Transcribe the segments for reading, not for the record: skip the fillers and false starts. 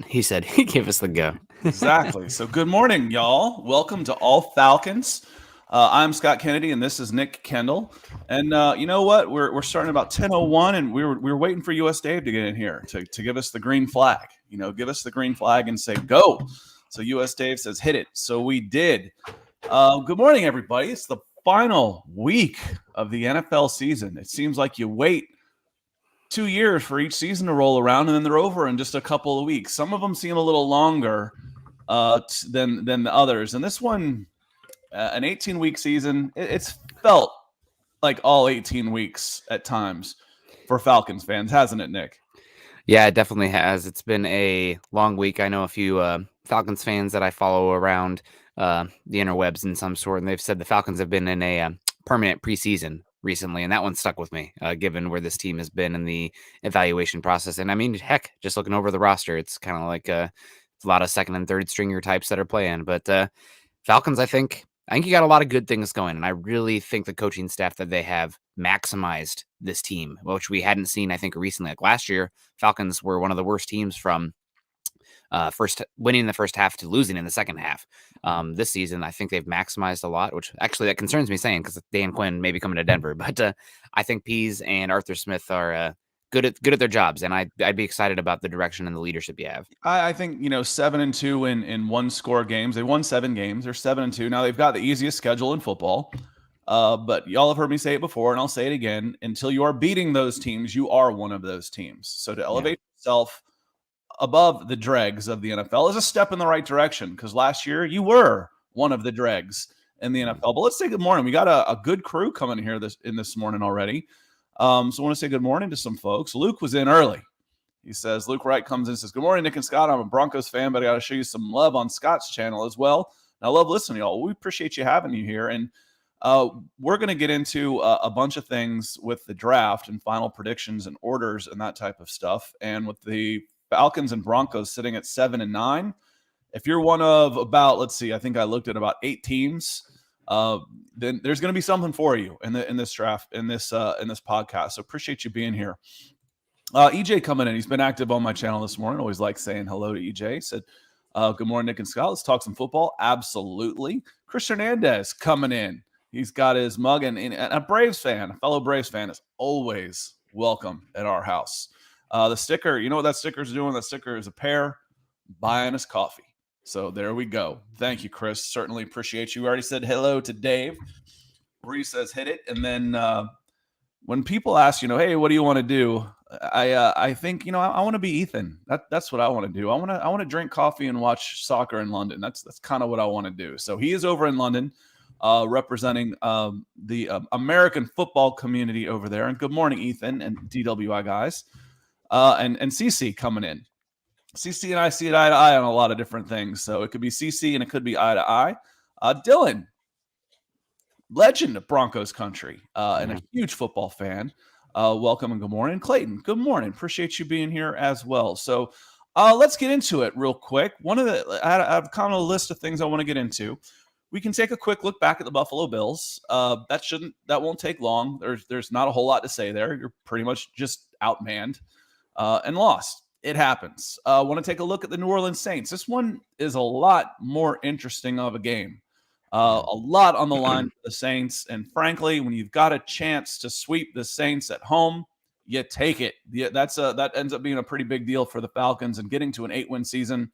He said he gave us the go. Exactly. So good morning, y'all. Welcome to All Falcons. I'm Scott Kennedy, and this is Nick Kendall. And you know what? We're starting about 10:01, and we were waiting for US Dave to get in here to give us the green flag. Give us the green flag and say go. So US Dave says hit it. So we did. Good morning, everybody. It's the final week of the NFL season. It seems like you wait 2 years for each season to roll around, and then they're over in just a couple of weeks. Some of them seem a little longer than the others. And this one, an 18-week season, it's felt like all 18 weeks at times for Falcons fans, hasn't it, Nick? Yeah, it definitely has. It's been a long week. I know a few Falcons fans that I follow around the interwebs in some sort, and they've said the Falcons have been in a permanent preseason recently, and that one stuck with me, given where this team has been in the evaluation process. And I mean, heck, just looking over the roster, it's kind of like a lot of second and third stringer types that are playing. But Falcons, I think you got a lot of good things going, and I really think the coaching staff that they have maximized this team, which we hadn't seen, I think, recently. Like last year, Falcons were one of the worst teams from first winning in the first half to losing in the second half. This season, I think they've maximized a lot, which actually that concerns me saying because Dan Quinn may be coming to Denver. But I think Pease and Arthur Smith are good at their jobs, and I'd be excited about the direction and the leadership you have. I think 7-2 in one score games. They won 7 games. They're 7-2 now. They've got the easiest schedule in football. But y'all have heard me say it before, and I'll say it again. Until you are beating those teams, you are one of those teams. So to elevate yourself above the dregs of the NFL is a step in the right direction, because last year you were one of the dregs in the NFL. But let's say good morning. We got a good crew coming here this morning already. So I want to say good morning to some folks. Luke was in early. He says, Luke Wright comes in and says, good morning, Nick and Scott. I'm a Broncos fan, but I got to show you some love on Scott's channel as well. And I love listening to y'all. We appreciate you having you here. And we're going to get into a bunch of things with the draft and final predictions and orders and that type of stuff. And with the Falcons and Broncos sitting at 7 and 9, if you're one of about, let's see, I think I looked at about 8 teams, then there's going to be something for you in this draft, in this podcast. So appreciate you being here. EJ coming in. He's been active on my channel this morning. Always like saying hello to EJ. Said, good morning, Nick and Scott. Let's talk some football. Absolutely. Chris Hernandez coming in. He's got his mug, and a Braves fan, a fellow Braves fan, is always welcome at our house. The sticker, you know what that sticker is doing? That sticker is a pair buying us coffee. So there we go. Thank you, Chris. Certainly appreciate you. We already said hello to Dave. Bree says hit it. And then when people ask, hey, what do you want to do? I think, I want to be Ethan. That's what I want to do. I want to drink coffee and watch soccer in London. That's kind of what I want to do. So he is over in London, representing the American football community over there. And good morning, Ethan and DWI guys, and CC coming in. CC and I see it eye to eye on a lot of different things. So it could be CC and it could be eye to eye. Dylan, legend of Broncos country, and a huge football fan. Welcome and good morning. Clayton, good morning. Appreciate you being here as well. So let's get into it real quick. I have kind of a list of things I want to get into. We can take a quick look back at the Buffalo Bills. That won't take long. There's not a whole lot to say there. You're pretty much just outmanned and lost. It happens. Want to take a look at the New Orleans Saints. This one is a lot more interesting of a game. A lot on the line for the Saints. And frankly, when you've got a chance to sweep the Saints at home, you take it. That ends up being a pretty big deal for the Falcons, and getting to an 8-win season,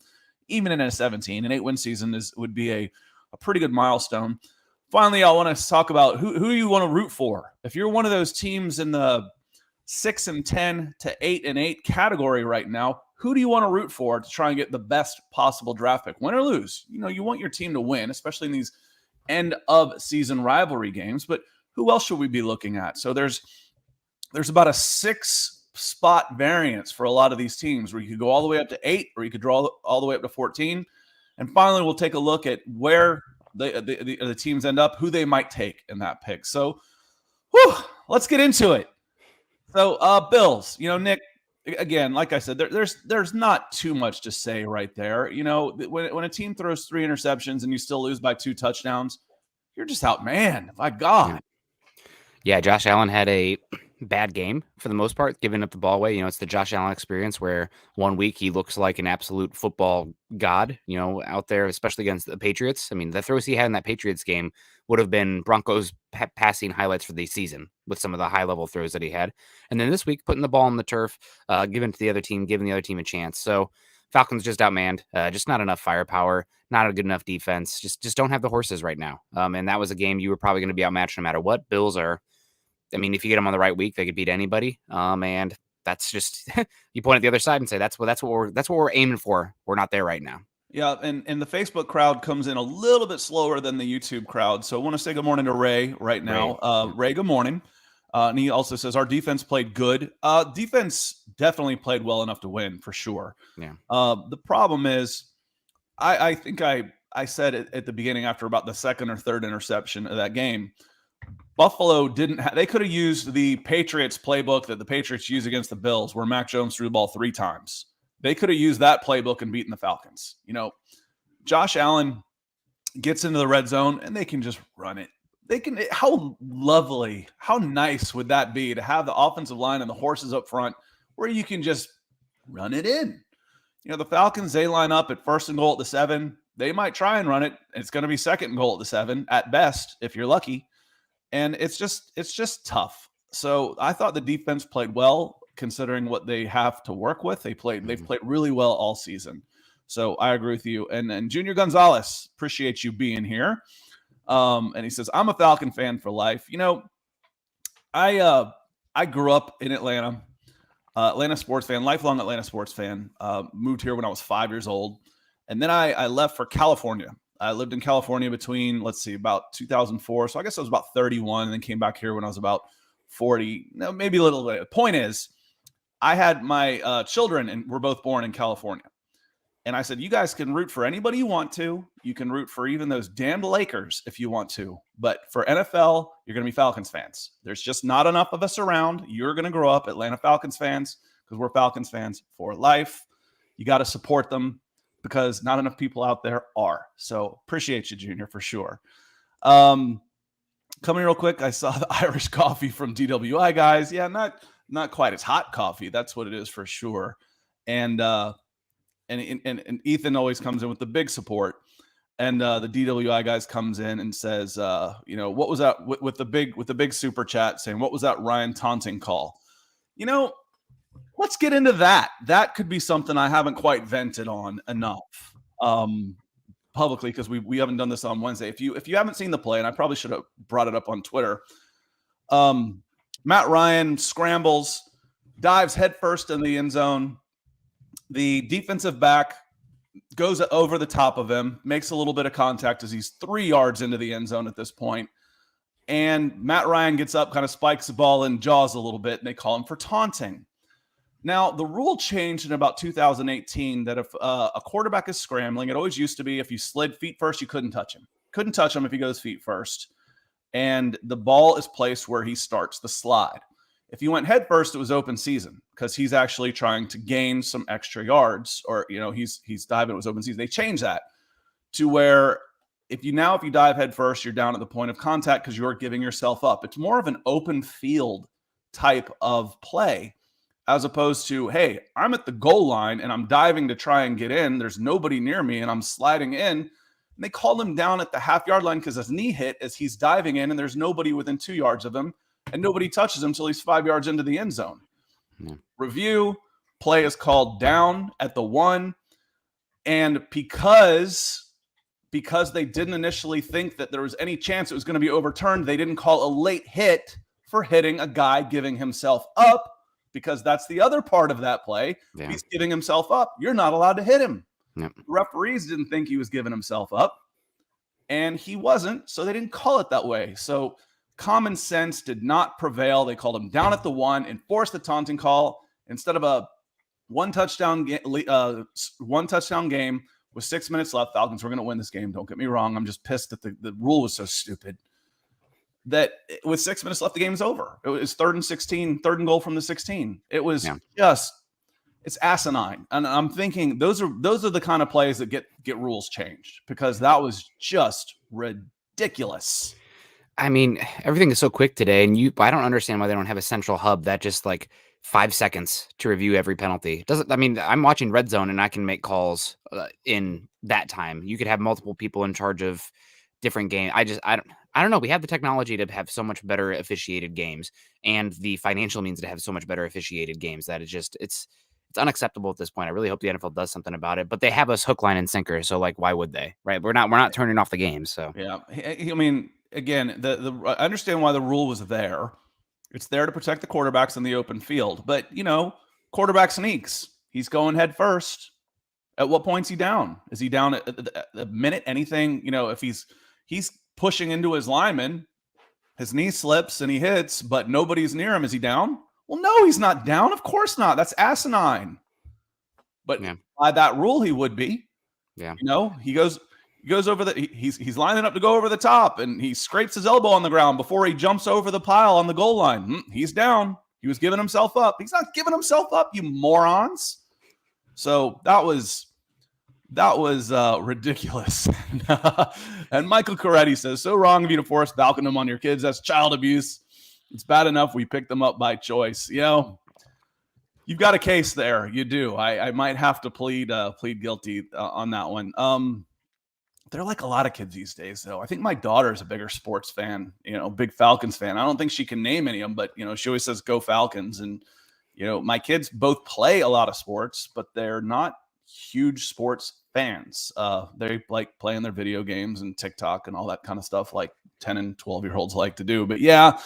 even in a 17. An 8-win season would be a pretty good milestone. Finally, I want to talk about who you want to root for. If you're one of those teams in the 6-10 to 8-8 category right now, who do you want to root for to try and get the best possible draft pick, win or lose? You want your team to win, especially in these end of season rivalry games. But who else should we be looking at? So there's about a 6-spot variance for a lot of these teams, where you could go all the way up to 8, or you could draw all the way up to 14. And finally, we'll take a look at where the teams end up, who they might take in that pick. So let's get into it. So Bills, Nick, again, like I said, there's not too much to say right there. When a team throws 3 interceptions and you still lose by 2 touchdowns, you're just outmanned. My God. Yeah, Josh Allen had a bad game for the most part, giving up the ball away. It's the Josh Allen experience where 1 week he looks like an absolute football god, out there, especially against the Patriots. I mean, the throws he had in that Patriots game would have been Broncos passing highlights for the season with some of the high level throws that he had. And then this week, putting the ball on the turf, giving it to the other team, giving the other team a chance. So Falcons just outmanned, just not enough firepower, not a good enough defense. Just don't have the horses right now. And that was a game you were probably going to be outmatched no matter what. Bills are. I mean, if you get them on the right week, they could beat anybody. And that's just you point at the other side and say that's what we're aiming for. We're not there right now. Yeah, and the Facebook crowd comes in a little bit slower than the YouTube crowd. So I want to say good morning to Ray right now. Ray, good morning. And he also says our defense played good. Defense definitely played well enough to win for sure. Yeah. The problem is, I think I said it at the beginning after about the second or third interception of that game. Buffalo they could have used the Patriots playbook that the Patriots use against the Bills, where Mac Jones threw the ball 3 times. They could have used that playbook and beaten the Falcons. Josh Allen gets into the red zone and they can just run it. How lovely, how nice would that be to have the offensive line and the horses up front where you can just run it in? The Falcons, they line up at 1st and goal at the 7. They might try and run it. It's going to be 2nd and goal at the 7 at best, if you're lucky. And it's just tough. So I thought the defense played well considering what they have to work with. They've played really well all season. So I agree with you. And Junior Gonzalez, appreciate you being here. And he says, I'm a Falcon fan for life. I grew up in Atlanta, Atlanta sports fan, lifelong Atlanta sports fan. Moved here when I was 5 years old. And then I left for California. I lived in California between, about 2004. So I guess I was about 31 and then came back here when I was about 40. No, maybe a little bit. The point is, I had my children and we're both born in California. And I said, you guys can root for anybody you want to. You can root for even those damned Lakers if you want to. But for NFL, you're going to be Falcons fans. There's just not enough of us around. You're going to grow up Atlanta Falcons fans because we're Falcons fans for life. You got to support them, because not enough people out there are. So appreciate you, Junior, for sure. Coming real quick, I saw the Irish coffee from DWI guys. Yeah, not quite as hot coffee. That's what it is for sure. And Ethan always comes in with the big support. And the DWI guys comes in and says, what was that with the big super chat saying, what was that Ryan taunting call? Let's get into that. That could be something I haven't quite vented on enough publicly, because we haven't done this on Wednesday. If you haven't seen the play, and I probably should have brought it up on Twitter, Matt Ryan scrambles, dives headfirst in the end zone. The defensive back goes over the top of him, makes a little bit of contact as he's 3 yards into the end zone at this point. And Matt Ryan gets up, kind of spikes the ball and jaws a little bit, and they call him for taunting. Now, the rule changed in about 2018 that if a quarterback is scrambling, it always used to be if you slid feet first, you couldn't touch him. Couldn't touch him if he goes feet first. And the ball is placed where he starts the slide. If you went head first, it was open season because he's actually trying to gain some extra yards, or, he's diving, it was open season. They changed that to where if you dive head first, you're down at the point of contact because you're giving yourself up. It's more of an open field type of play, as opposed to, hey, I'm at the goal line and I'm diving to try and get in. There's nobody near me and I'm sliding in. And they called him down at the half-yard line because his knee hit as he's diving in and there's nobody within 2 yards of him and nobody touches him until he's 5 yards into the end zone. Review, play is called down at the 1. And because they didn't initially think that there was any chance it was going to be overturned, they didn't call a late hit for hitting a guy giving himself up, because that's the other part of that play. Yeah. He's giving himself up. You're not allowed to hit him. Yep. Referees didn't think he was giving himself up, and he wasn't, so they didn't call it that way. So common sense did not prevail. They called him down at the 1 and forced the taunting call instead of a one touchdown game with 6 minutes left. Falcons were going to win this game. Don't get me wrong. I'm just pissed that the rule was so stupid that with 6 minutes left, the game's over. It was 3rd and 16, 3rd and goal from the 16. It was it's asinine. And I'm thinking those are the kind of plays that get rules changed, because that was just ridiculous. I mean, everything is so quick today, and I don't understand why they don't have a central hub that just like 5 seconds to review every penalty. Doesn't I mean, I'm watching Red Zone and I can make calls in that time. You could have multiple people in charge of different games. I don't know. We have the technology to have so much better officiated games and the financial means to have so much better officiated games that it's unacceptable at this point. I really hope the NFL does something about it, but they have us hook, line, and sinker. So like, why would they? Right? We're not turning off the games. So Yeah, I mean, again, I understand why the rule was there. It's there to protect the quarterbacks in the open field, but quarterback sneaks. He's going head first. At what point's he down? Is he down at a minute? Anything? If he's pushing into his lineman, his knee slips and he hits, but nobody's near him. Is he down? Well, no, he's not down. Of course not. That's asinine. But yeah, by that rule, he would be. yeah. He goes over he's lining up to go over the top, and he scrapes his elbow on the ground before he jumps over the pile on the goal line. He's down. He was giving himself up. He's not giving himself up, you morons. So that was ridiculous. And Michael Coretti says, so wrong of you to force Falconum on your kids. That's child abuse. It's bad enough we picked them up by choice. You've got a case there. You do. I might have to plead guilty on that one. They're like a lot of kids these days, though. I think my daughter's a bigger sports fan, big Falcons fan. I don't think she can name any of them, but she always says go Falcons. And my kids both play a lot of sports, but they're not huge sports fans. They like playing their video games and TikTok and all that kind of stuff like 10 and 12-year-olds like to do. But yeah,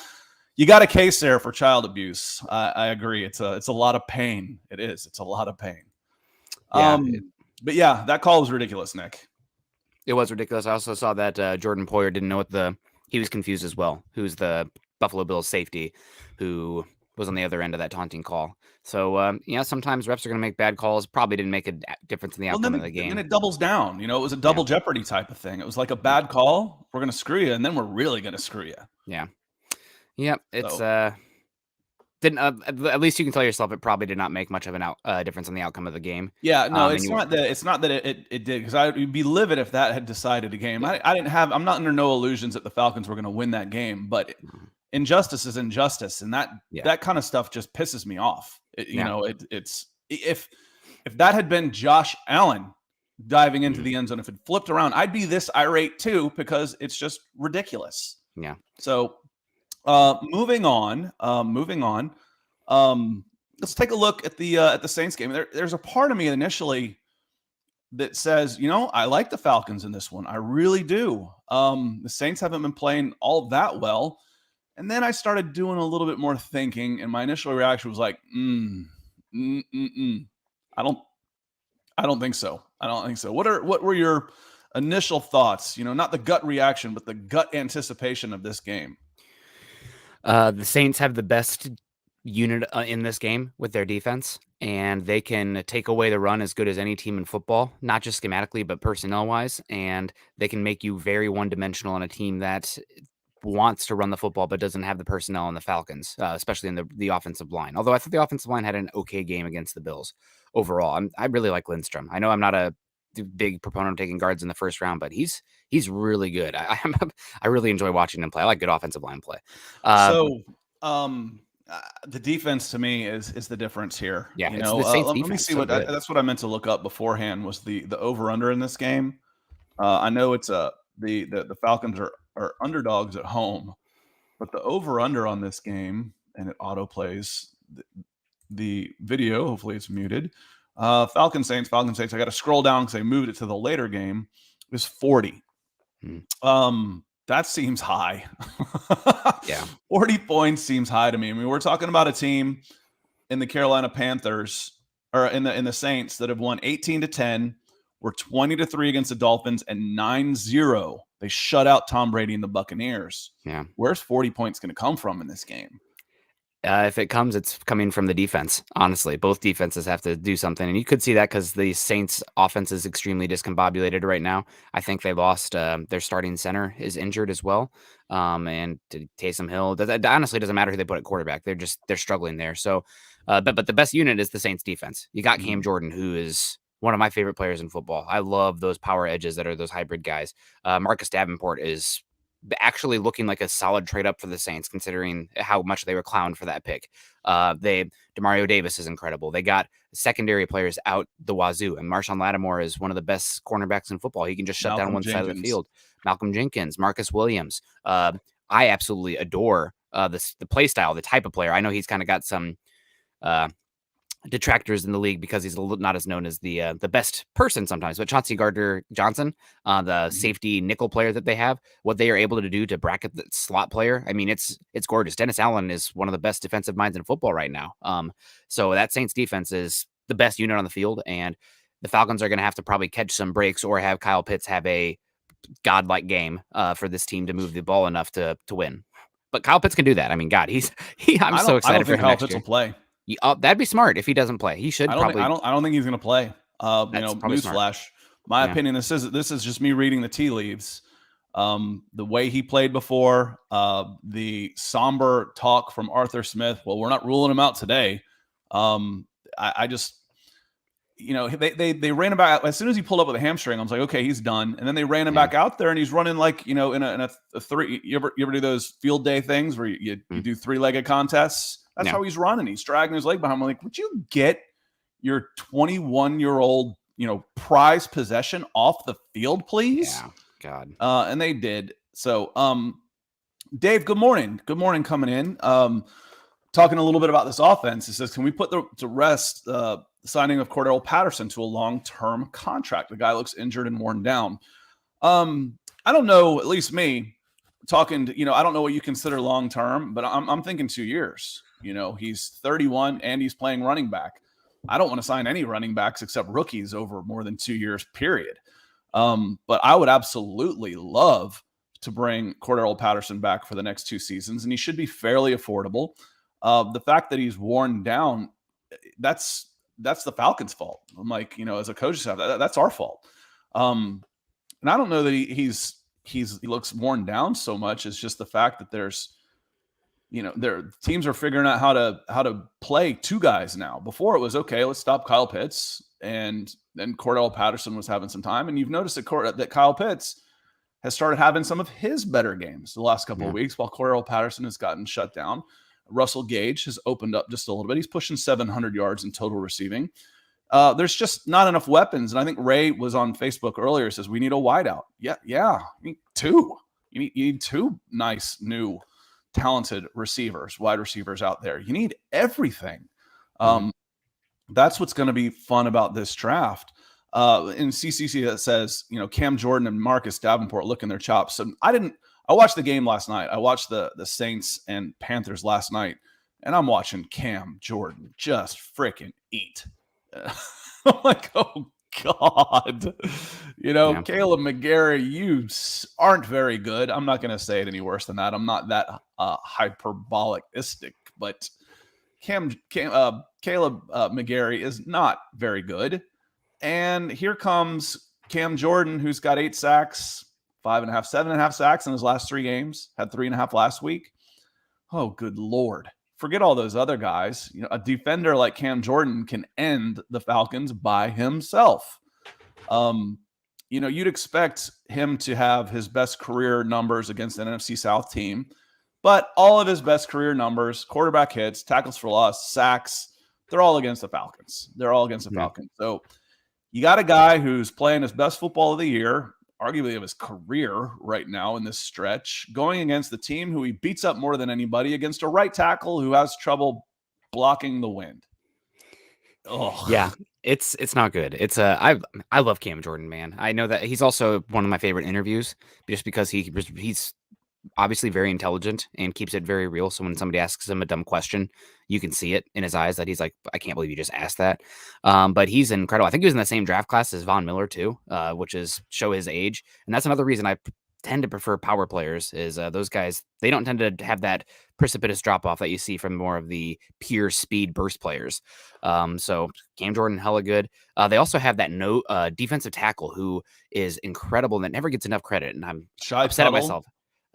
you got a case there for child abuse. I agree. It's a lot of pain. It is. It's a lot of pain. Yeah, but yeah, that call was ridiculous, Nick. it was ridiculous. I also saw that Jordan Poyer didn't know he was confused as well. Who's the Buffalo Bills safety who was on the other end of that taunting call. So, sometimes refs are going to make bad calls. Probably didn't make a difference in the outcome of the game. And then it doubles down. It was a double jeopardy type of thing. It was like a bad call. We're going to screw you, and then we're really going to screw you. Yeah. Yep. It's didn't at least you can tell yourself it probably did not make much of an difference in the outcome of the game. Yeah, no, it's not that it did, because I'd be livid if that had decided a game. I'm not under no illusions that the Falcons were going to win that game, but injustice is injustice, and that kind of stuff just pisses me off. It's if that had been Josh Allen diving into the end zone, if it flipped around, I'd be this irate too, because it's just ridiculous. Yeah. So moving on. Let's take a look at the Saints game. There's a part of me initially that says, I like the Falcons in this one. I really do. The Saints haven't been playing all that well. And then I started doing a little bit more thinking, and my initial reaction was like, I don't think so. I don't think so. What were your initial thoughts? Not the gut reaction, but the gut anticipation of this game. The Saints have the best unit in this game with their defense, and they can take away the run as good as any team in football, not just schematically, but personnel-wise, and they can make you very one-dimensional on a team that wants to run the football but doesn't have the personnel on the Falcons, especially in the offensive line. Although I thought the offensive line had an okay game against the Bills overall. I really like Lindstrom. I know I'm not a big proponent of taking guards in the first round, but he's really good. I really enjoy watching him play. I like good offensive line play. The defense to me is the difference here. Yeah, it's the Saints defense. Let me see that's what I meant to look up beforehand was the over under in this game. I know it's the Falcons are underdogs at home, but the over under on this game, and it auto plays the video. Hopefully it's muted. Falcons Saints. I got to scroll down because I moved it to the later game. Is 40. That seems high. Yeah, 40 points seems high to me. I mean, we're talking about a team in the Carolina Panthers or in the Saints that have won 18-10. We're 20-3 against the Dolphins and 9-0. They shut out Tom Brady and the Buccaneers. Yeah, where's 40 points going to come from in this game? If it comes, it's coming from the defense. Honestly, both defenses have to do something, and you could see that because the Saints' offense is extremely discombobulated right now. I think they lost their starting center is injured as well, and Taysom Hill. That honestly doesn't matter who they put at quarterback. They're struggling there. So, but the best unit is the Saints' defense. You got Cam Jordan, who is one of my favorite players in football. I love those power edges that are those hybrid guys. Marcus Davenport is actually looking like a solid trade up for the Saints, considering how much they were clowned for that pick. Demario Davis is incredible. They got secondary players out the wazoo, and Marshawn Lattimore is one of the best cornerbacks in football. He can just shut down Malcolm one side of the Jenkins. field. Malcolm Jenkins, Marcus Williams. I absolutely adore the play style, the type of player. I know he's kind of got some detractors in the league because he's not as known as the best person sometimes. But Chauncey Gardner-Johnson, the safety nickel player that they have, what they are able to do to bracket the slot player, I mean, it's gorgeous. Dennis Allen is one of the best defensive minds in football right now. So that Saints defense is the best unit on the field, and the Falcons are going to have to probably catch some breaks or have Kyle Pitts have a godlike game for this team to move the ball enough to win. But Kyle Pitts can do that. I mean, God, I'm so excited I don't for think him Kyle next Pitts year. will play. That'd be smart if he doesn't play. He should probably. I don't think he's going to play. Newsflash. My opinion. This is just me reading the tea leaves. The way he played before, the somber talk from Arthur Smith. Well, we're not ruling him out today. I just, they ran him back as soon as he pulled up with a hamstring. I was like, okay, he's done. And then they ran him back out there, and he's running like in a three. You ever do those field day things where you do 3-legged contests? That's how he's running. He's dragging his leg behind him. I'm like, would you get your 21-year-old, prized possession off the field, please? Yeah, God. And they did. So, Dave, good morning. Good morning coming in. Talking a little bit about this offense. It says, can we put to rest the signing of Cordell Patterson to a long-term contract? The guy looks injured and worn down. I don't know, at least me, talking to, I don't know what you consider long-term, but I'm thinking 2 years. He's 31 and he's playing running back. I don't want to sign any running backs except rookies over more than 2 years, period. But I would absolutely love to bring Cordell Patterson back for the next 2 seasons, and he should be fairly affordable. The fact that he's worn down, that's the Falcons' fault. I'm like, as a coaching staff, that's our fault. And I don't know that he looks worn down so much. It's just the fact that there's, their teams are figuring out how to play 2 guys now. Before it was, okay, let's stop Kyle Pitts, and then Cordell Patterson was having some time. And you've noticed that Kyle Pitts has started having some of his better games the last couple of weeks, while Cordell Patterson has gotten shut down. Russell Gage has opened up just a little bit. He's pushing 700 yards in total receiving. There's just not enough weapons. And I think Ray was on Facebook earlier, says we need a wideout. Yeah. You need 2. You need 2 nice, new, talented wide receivers out there. You need everything. That's what's going to be fun about this draft. In CCC that says, Cam Jordan and Marcus Davenport licking their chops. And I watched the game last night. I watched the Saints and Panthers last night, and I'm watching Cam Jordan just freaking eat. I'm like, oh God, Caleb McGarry, you aren't very good. I'm not going to say it any worse than that. I'm not that hyperbolicistic, but Caleb McGarry is not very good. And here comes Cam Jordan, who's got 8 sacks, 5.5, 7.5 sacks in his last 3 games, had 3.5 last week. Oh, good Lord. Forget all those other guys. A defender like Cam Jordan can end the Falcons by himself. You'd expect him to have his best career numbers against an NFC South team, but all of his best career numbers, quarterback hits, tackles for loss, sacks, they're all against the Falcons. So you got a guy who's playing his best football of the year, arguably of his career right now in this stretch, going against the team who he beats up more than anybody, against a right tackle who has trouble blocking the wind. Oh yeah, it's not good. I love Cam Jordan, man. I know that he's also one of my favorite interviews just because he's obviously very intelligent and keeps it very real. So when somebody asks him a dumb question, you can see it in his eyes that he's like, I can't believe you just asked that. But he's incredible. I think he was in the same draft class as Von Miller too, which is show his age. And that's another reason I tend to prefer power players is those guys, they don't tend to have that precipitous drop off that you see from more of the pure speed burst players. So Cam Jordan, hella good. They also have that defensive tackle who is incredible and that never gets enough credit. And I'm upset at myself.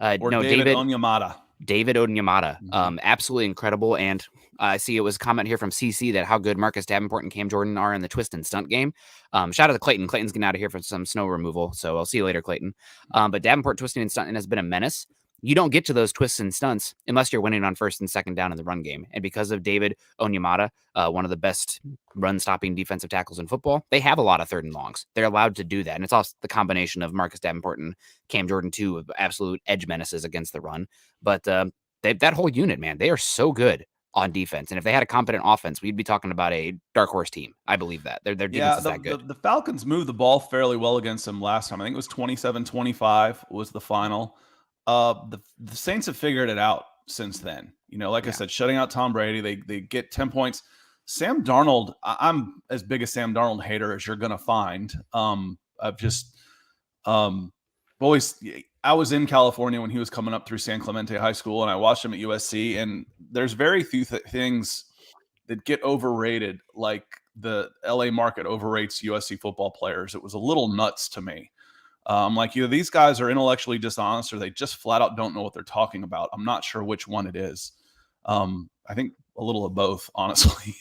Or David Onyemata. David Onyemata, absolutely incredible. And I see it was a comment here from CC that how good Marcus Davenport and Cam Jordan are in the twist and stunt game. Shout out to Clayton. Clayton's getting out of here for some snow removal, so I'll see you later, Clayton. But Davenport twisting and stunting has been a menace. You don't get to those twists and stunts unless you're winning on first and second down in the run game. And because of David Onyemata, one of the best run-stopping defensive tackles in football, they have a lot of third and longs. They're allowed to do that. And it's also the combination of Marcus Davenport and Cam Jordan, two of absolute edge menaces against the run. But that whole unit, man, they are so good on defense. And if they had a competent offense, we'd be talking about a dark horse team. I believe that. Their defense is that good. The Falcons moved the ball fairly well against them last time. I think it was 27-25 was the final. The Saints have figured it out since then. Like I said, shutting out Tom Brady, they get 10 points. Sam Darnold, I'm as big a Sam Darnold hater as you're going to find. I've just always, I was in California when he was coming up through San Clemente High School, and I watched him at USC, and there's very few things that get overrated like the LA market overrates USC football players. It was a little nuts to me. Like, either these guys are intellectually dishonest or they just flat out don't know what they're talking about. I'm not sure which one it is. I think a little of both, honestly.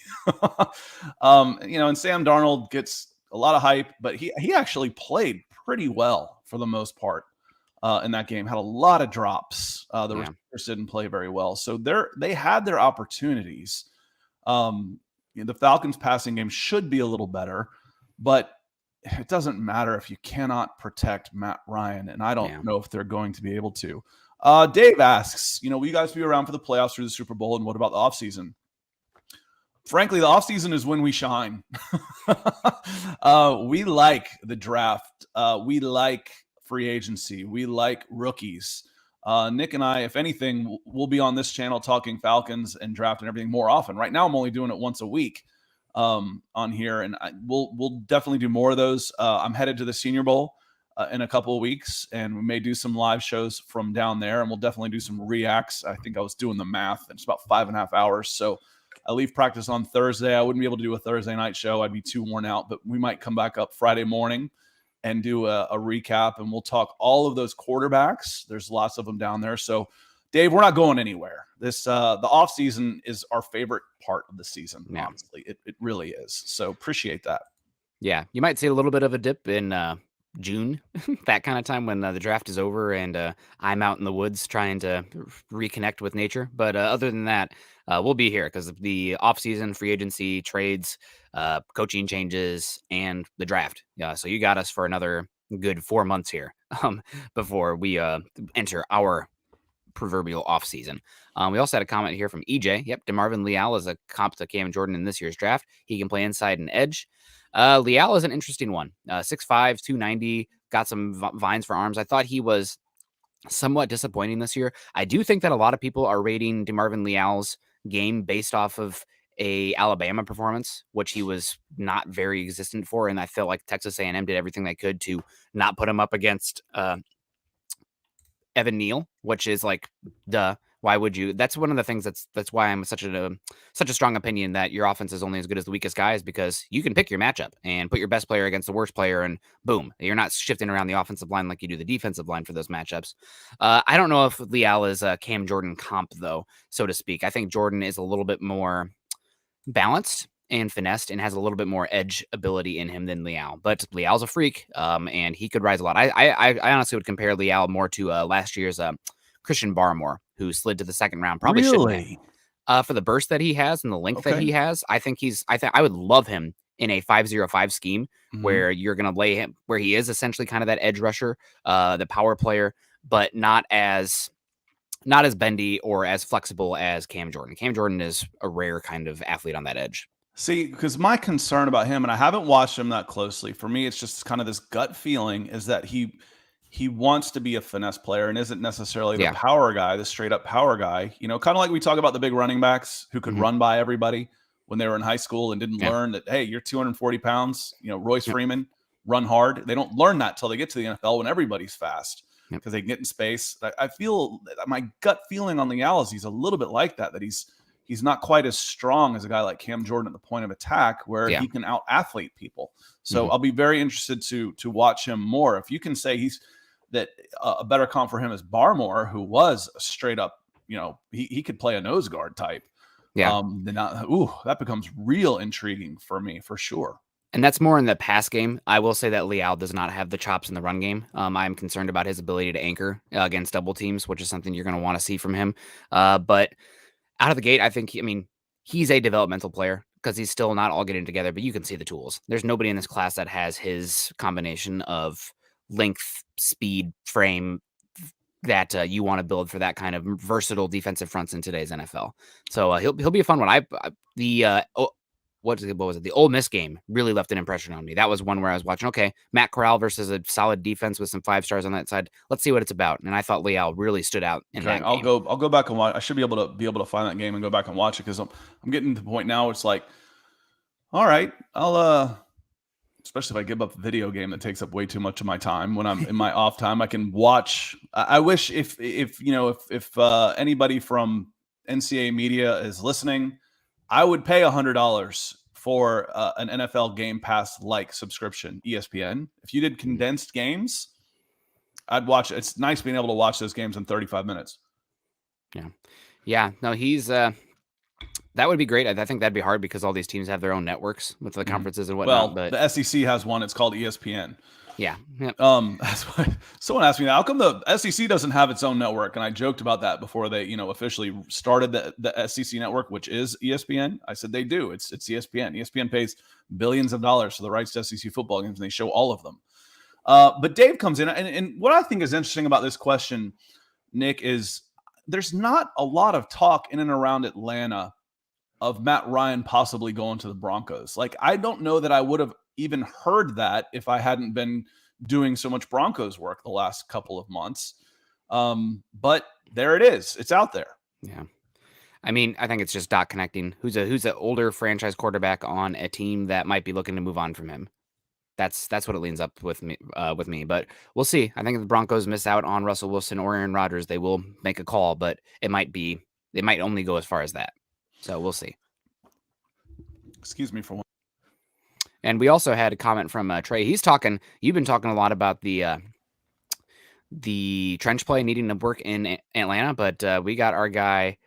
And Sam Darnold gets a lot of hype, but he actually played pretty well for the most part in that game. Had a lot of drops. The receivers didn't play very well. So they had their opportunities. The Falcons passing game should be a little better, but it doesn't matter if you cannot protect Matt Ryan, and I don't know if they're going to be able to. Dave asks, will you guys be around for the playoffs through the Super Bowl, and what about the offseason? Frankly, the offseason is when we shine. We like the draft. We like free agency. We like rookies. Nick and I, if anything, we'll be on this channel talking Falcons and draft and everything more often. Right now, I'm only doing it once a week on here, and we'll definitely do more of those. I'm headed to the Senior Bowl in a couple of weeks, and we may do some live shows from down there, and we'll definitely do some reacts. I think I was doing the math, and it's about 5.5 hours. So I leave practice on Thursday. I wouldn't be able to do a Thursday night show. I'd be too worn out, but we might come back up Friday morning and do a recap, and we'll talk all of those quarterbacks. There's lots of them down there. So Dave, we're not going anywhere. This the off season is our favorite part of the season. Honestly, it really is. So appreciate that. Yeah, you might see a little bit of a dip in June, that kind of time when the draft is over and I'm out in the woods trying to reconnect with nature. But other than that, we'll be here because of the offseason, free agency, trades, coaching changes, and the draft. So you got us for another good 4 months here before we enter our proverbial offseason. We also had a comment here from EJ. Yep, DeMarvin Leal is a comp to Cam Jordan in this year's draft. He can play inside and edge. Leal is an interesting one. 6'5", 290, got some vines for arms. I thought he was somewhat disappointing this year. I do think that a lot of people are rating DeMarvin Leal's game based off of a Alabama performance, which he was not very existent for, and I felt like Texas A&M did everything they could to not put him up against Evan Neal, which is like, duh. Why would you? That's one of the things that's why I'm such a strong opinion that your offense is only as good as the weakest guy, is because you can pick your matchup and put your best player against the worst player, and boom, you're not shifting around the offensive line like you do the defensive line for those matchups. I don't know if Leal is a Cam Jordan comp, though, so to speak. I think Jordan is a little bit more balanced and finessed and has a little bit more edge ability in him than Leal. But Leal's a freak, and he could rise a lot. I honestly would compare Leal more to last year's Christian Barmore, who slid to the second round. Probably shouldn't have. For the burst that he has and the length that he has, I think I would love him in a 5-0-5 scheme where you're going to lay him where he is essentially kind of that edge rusher, the power player, but not as bendy or as flexible as Cam Jordan. Cam Jordan is a rare kind of athlete on that edge. See, because my concern about him, and I haven't watched him that closely, for me, it's just kind of this gut feeling, is that he wants to be a finesse player and isn't necessarily the power guy, the straight up power guy. Kind of like we talk about the big running backs who could run by everybody when they were in high school and didn't learn that, hey, you're 240 pounds, Royce Freeman, run hard. They don't learn that till they get to the NFL when everybody's fast because they can get in space. I feel my gut feeling on Leal is he's a little bit like that he's not quite as strong as a guy like Cam Jordan at the point of attack where he can out-athlete people. So I'll be very interested to watch him more. If you can say that a better comp for him is Barmore, who was a straight-up he could play a nose guard type. Yeah. Then that becomes real intriguing for me for sure. And that's more in the pass game. I will say that Leal does not have the chops in the run game. I'm concerned about his ability to anchor against double teams, which is something you're going to want to see from him. But out of the gate, I think, he's a developmental player because he's still not all getting together, but you can see the tools. There's nobody in this class that has his combination of length, speed, frame that you want to build for that kind of versatile defensive fronts in today's NFL. So he'll be a fun one. What was it? The Ole Miss game really left an impression on me. That was one where I was watching, okay, Matt Corral versus a solid defense with some 5 stars on that side. Let's see what it's about. And I thought Leal really stood out in that game. I'll go back and watch. I should be able to find that game and go back and watch it because I'm getting to the point now. It's like, all right, I'll especially if I give up a video game that takes up way too much of my time when I'm in my off time, I can watch. I wish if anybody from NCAA media is listening, I would pay $100 for an NFL Game Pass like subscription, ESPN. If you did condensed games, I'd watch it. It's nice being able to watch those games in 35 minutes. Yeah. No, he's that would be great. I think that'd be hard because all these teams have their own networks with the conferences and whatnot. Well, the SEC has one. It's called ESPN. Yeah. Yep. That's why someone asked me that. How come the SEC doesn't have its own network? And I joked about that before they, officially started the SEC network, which is ESPN. I said they do. It's ESPN. ESPN pays billions of dollars for the rights to SEC football games, and they show all of them. But Dave comes in, and what I think is interesting about this question, Nick, is there's not a lot of talk in and around Atlanta of Matt Ryan possibly going to the Broncos. Like, I don't know that I would have even heard that if I hadn't been doing so much Broncos work the last couple of months. But there it is. It's out there. Yeah. I mean, I think it's just Doc connecting. Who's an older franchise quarterback on a team that might be looking to move on from him. That's what it leans up with me. But we'll see. I think if the Broncos miss out on Russell Wilson or Aaron Rodgers, they will make a call, but it might only go as far as that. So we'll see. Excuse me for one. And we also had a comment from Trey. You've been talking a lot about the trench play needing to work in Atlanta, but we got our guy,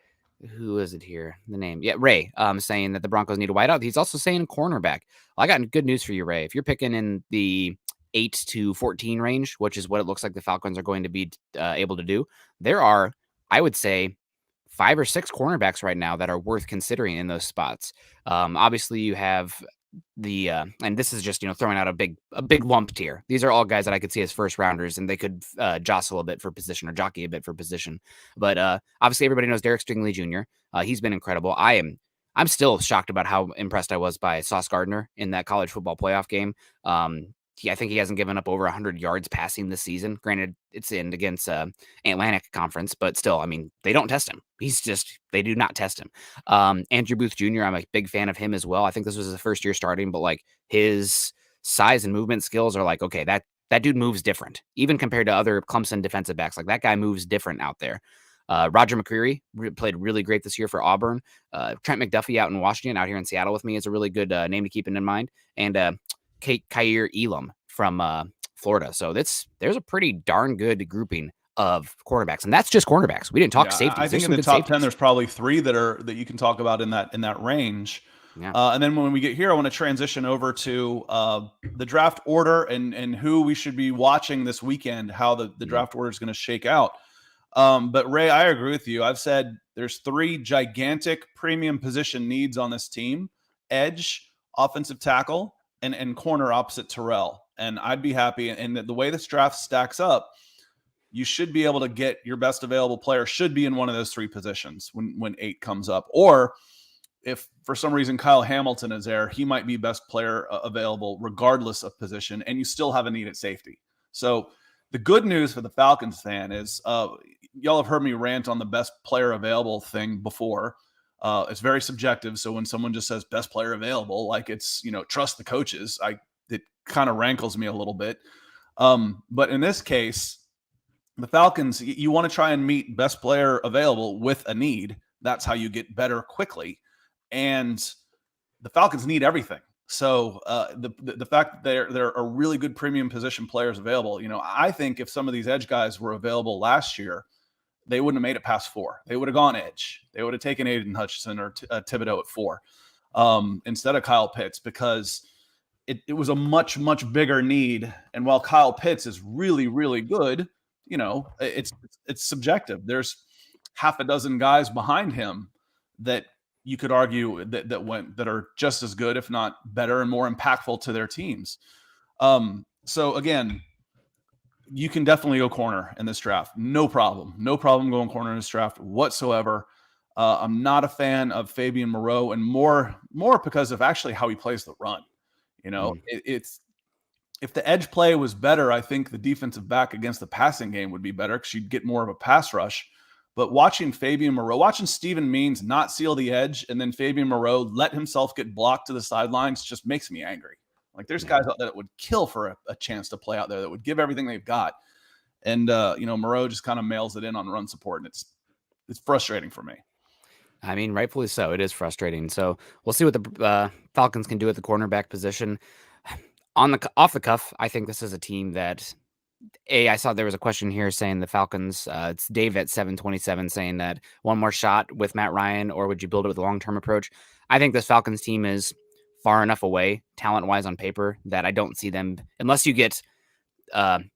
who is it here? The name. Yeah, Ray, saying that the Broncos need a wideout. He's also saying cornerback. Well, I got good news for you, Ray. If you're picking in the 8 to 14 range, which is what it looks like the Falcons are going to be able to do, there are, I would say, 5 or 6 cornerbacks right now that are worth considering in those spots. Obviously, you have the and this is just throwing out a big lump tier. These are all guys that I could see as first rounders, and they could jostle a bit for position or jockey a bit for position. But obviously, everybody knows Derek Stingley Jr. He's been incredible. I'm still shocked about how impressed I was by Sauce Gardner in that college football playoff game. I think he hasn't given up over 100 yards passing this season. Granted, it's against Atlantic Conference, but still, I mean, they don't test him. They do not test him. Andrew Booth Jr., I'm a big fan of him as well. I think this was his first year starting, but like his size and movement skills are like, okay, that dude moves different, even compared to other Clemson defensive backs. Like that guy moves different out there. Roger McCreary played really great this year for Auburn. Trent McDuffie out in Washington, out here in Seattle with me, is a really good name to keep in mind. And Kaiir Elam from Florida. So there's a pretty darn good grouping of cornerbacks, and that's just cornerbacks. We didn't talk safety. I think in the top 10, there's probably 3 that you can talk about in that range. Yeah. And then when we get here, I want to transition over to the draft order and who we should be watching this weekend, how the draft order is going to shake out. But Ray, I agree with you. I've said there's 3 gigantic premium position needs on this team: edge, offensive tackle, and corner opposite Terrell. And I'd be happy. And the way this draft stacks up, you should be able to get your best available player should be in one of those 3 positions when 8 comes up. Or if for some reason Kyle Hamilton is there, he might be best player available regardless of position, and you still have a need at safety. So the good news for the Falcons fan is y'all have heard me rant on the best player available thing before. It's very subjective. So when someone just says best player available, like it's, trust the coaches, it kind of rankles me a little bit. But in this case, the Falcons, you want to try and meet best player available with a need. That's how you get better quickly. And the Falcons need everything. So the fact that there are really good premium position players available, I think if some of these edge guys were available last year, they wouldn't have made it past 4. They would have gone edge. They would have taken Aiden Hutchinson or Thibodeau at 4 instead of Kyle Pitts, because it was a much, much bigger need. And while Kyle Pitts is really, really good, it's subjective. There's half a dozen guys behind him that you could argue that are just as good, if not better, and more impactful to their teams. So again, you can definitely go corner in this draft. No problem going corner in this draft whatsoever. I'm not a fan of Fabian Moreau, and more because of actually how he plays the run. It's if the edge play was better, I think the defensive back against the passing game would be better because you'd get more of a pass rush. But watching Stephen Means not seal the edge, and then Fabian Moreau let himself get blocked to the sidelines just makes me angry. Like, there's guys out there that would kill for a chance to play out there, that would give everything they've got. And, Moreau just kind of mails it in on run support, and it's frustrating for me. I mean, rightfully so. It is frustrating. So we'll see what the Falcons can do at the cornerback position. Off the cuff, I think this is a team that, I saw there was a question here saying the Falcons, it's Dave at 727 saying that one more shot with Matt Ryan, or would you build it with a long-term approach? I think this Falcons team is far enough away, talent-wise on paper, that I don't see them, unless you get an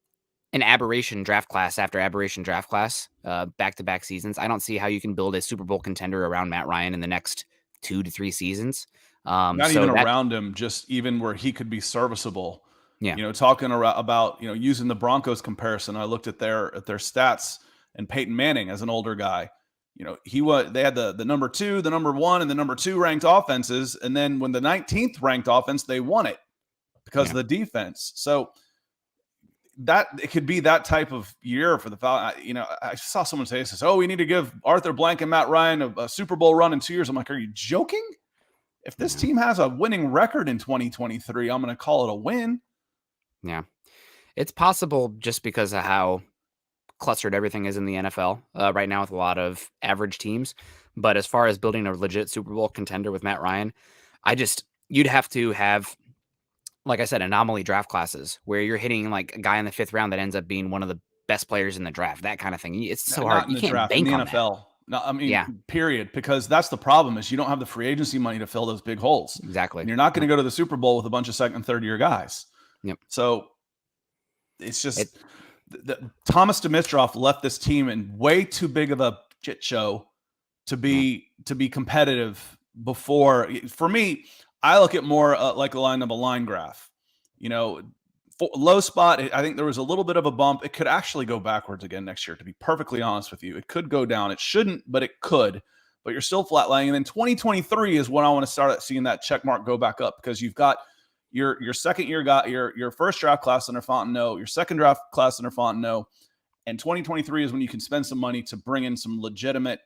aberration draft class after aberration draft class, back-to-back seasons. I don't see how you can build a Super Bowl contender around Matt Ryan in the next 2 to 3 seasons. Not even around him, just even where he could be serviceable. Yeah. Talking about, using the Broncos comparison, I looked at their stats, and Peyton Manning as an older guy, they had the number 2, the number 1, and the number 2 ranked offenses. And then when the 19th ranked offense, they won it because of the defense. So that it could be that type of year for the Falcons. I saw someone say this, we need to give Arthur Blank and Matt Ryan a Super Bowl run in 2 years. I'm like, are you joking? If this team has a winning record in 2023, I'm going to call it a win. Yeah, it's possible just because of how clustered everything is in the NFL right now with a lot of average teams. But as far as building a legit Super Bowl contender with Matt Ryan, you'd have to have, like I said, anomaly draft classes where you're hitting like a guy in the 5th round that ends up being one of the best players in the draft, that kind of thing. It's so hard. You can't bank on NFL. No, period. Because that's the problem, is you don't have the free agency money to fill those big holes. Exactly. And you're not going to go to the Super Bowl with a bunch of 2nd and 3rd year guys. Yep. So it's just Thomas Dimitroff left this team in way too big of a shit show to be competitive before. For me, I look at more like a line graph. Low spot, I think there was a little bit of a bump. It could actually go backwards again next year, to be perfectly honest with you. It could go down. It shouldn't, but it could. But you're still flatlining. And then 2023 is when I want to start seeing that check mark go back up, because you've got your second year got your first draft class under Fontenot, your second draft class under Fontenot, and 2023 is when you can spend some money to bring in some legitimate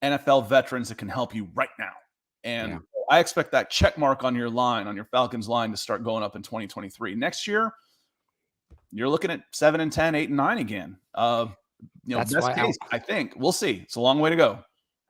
NFL veterans that can help you right now. And I expect that check mark on your Falcons line, to start going up in 2023. Next year, you're looking at 7 and 10, 8 and 9 again. Best case, I think. We'll see. It's a long way to go.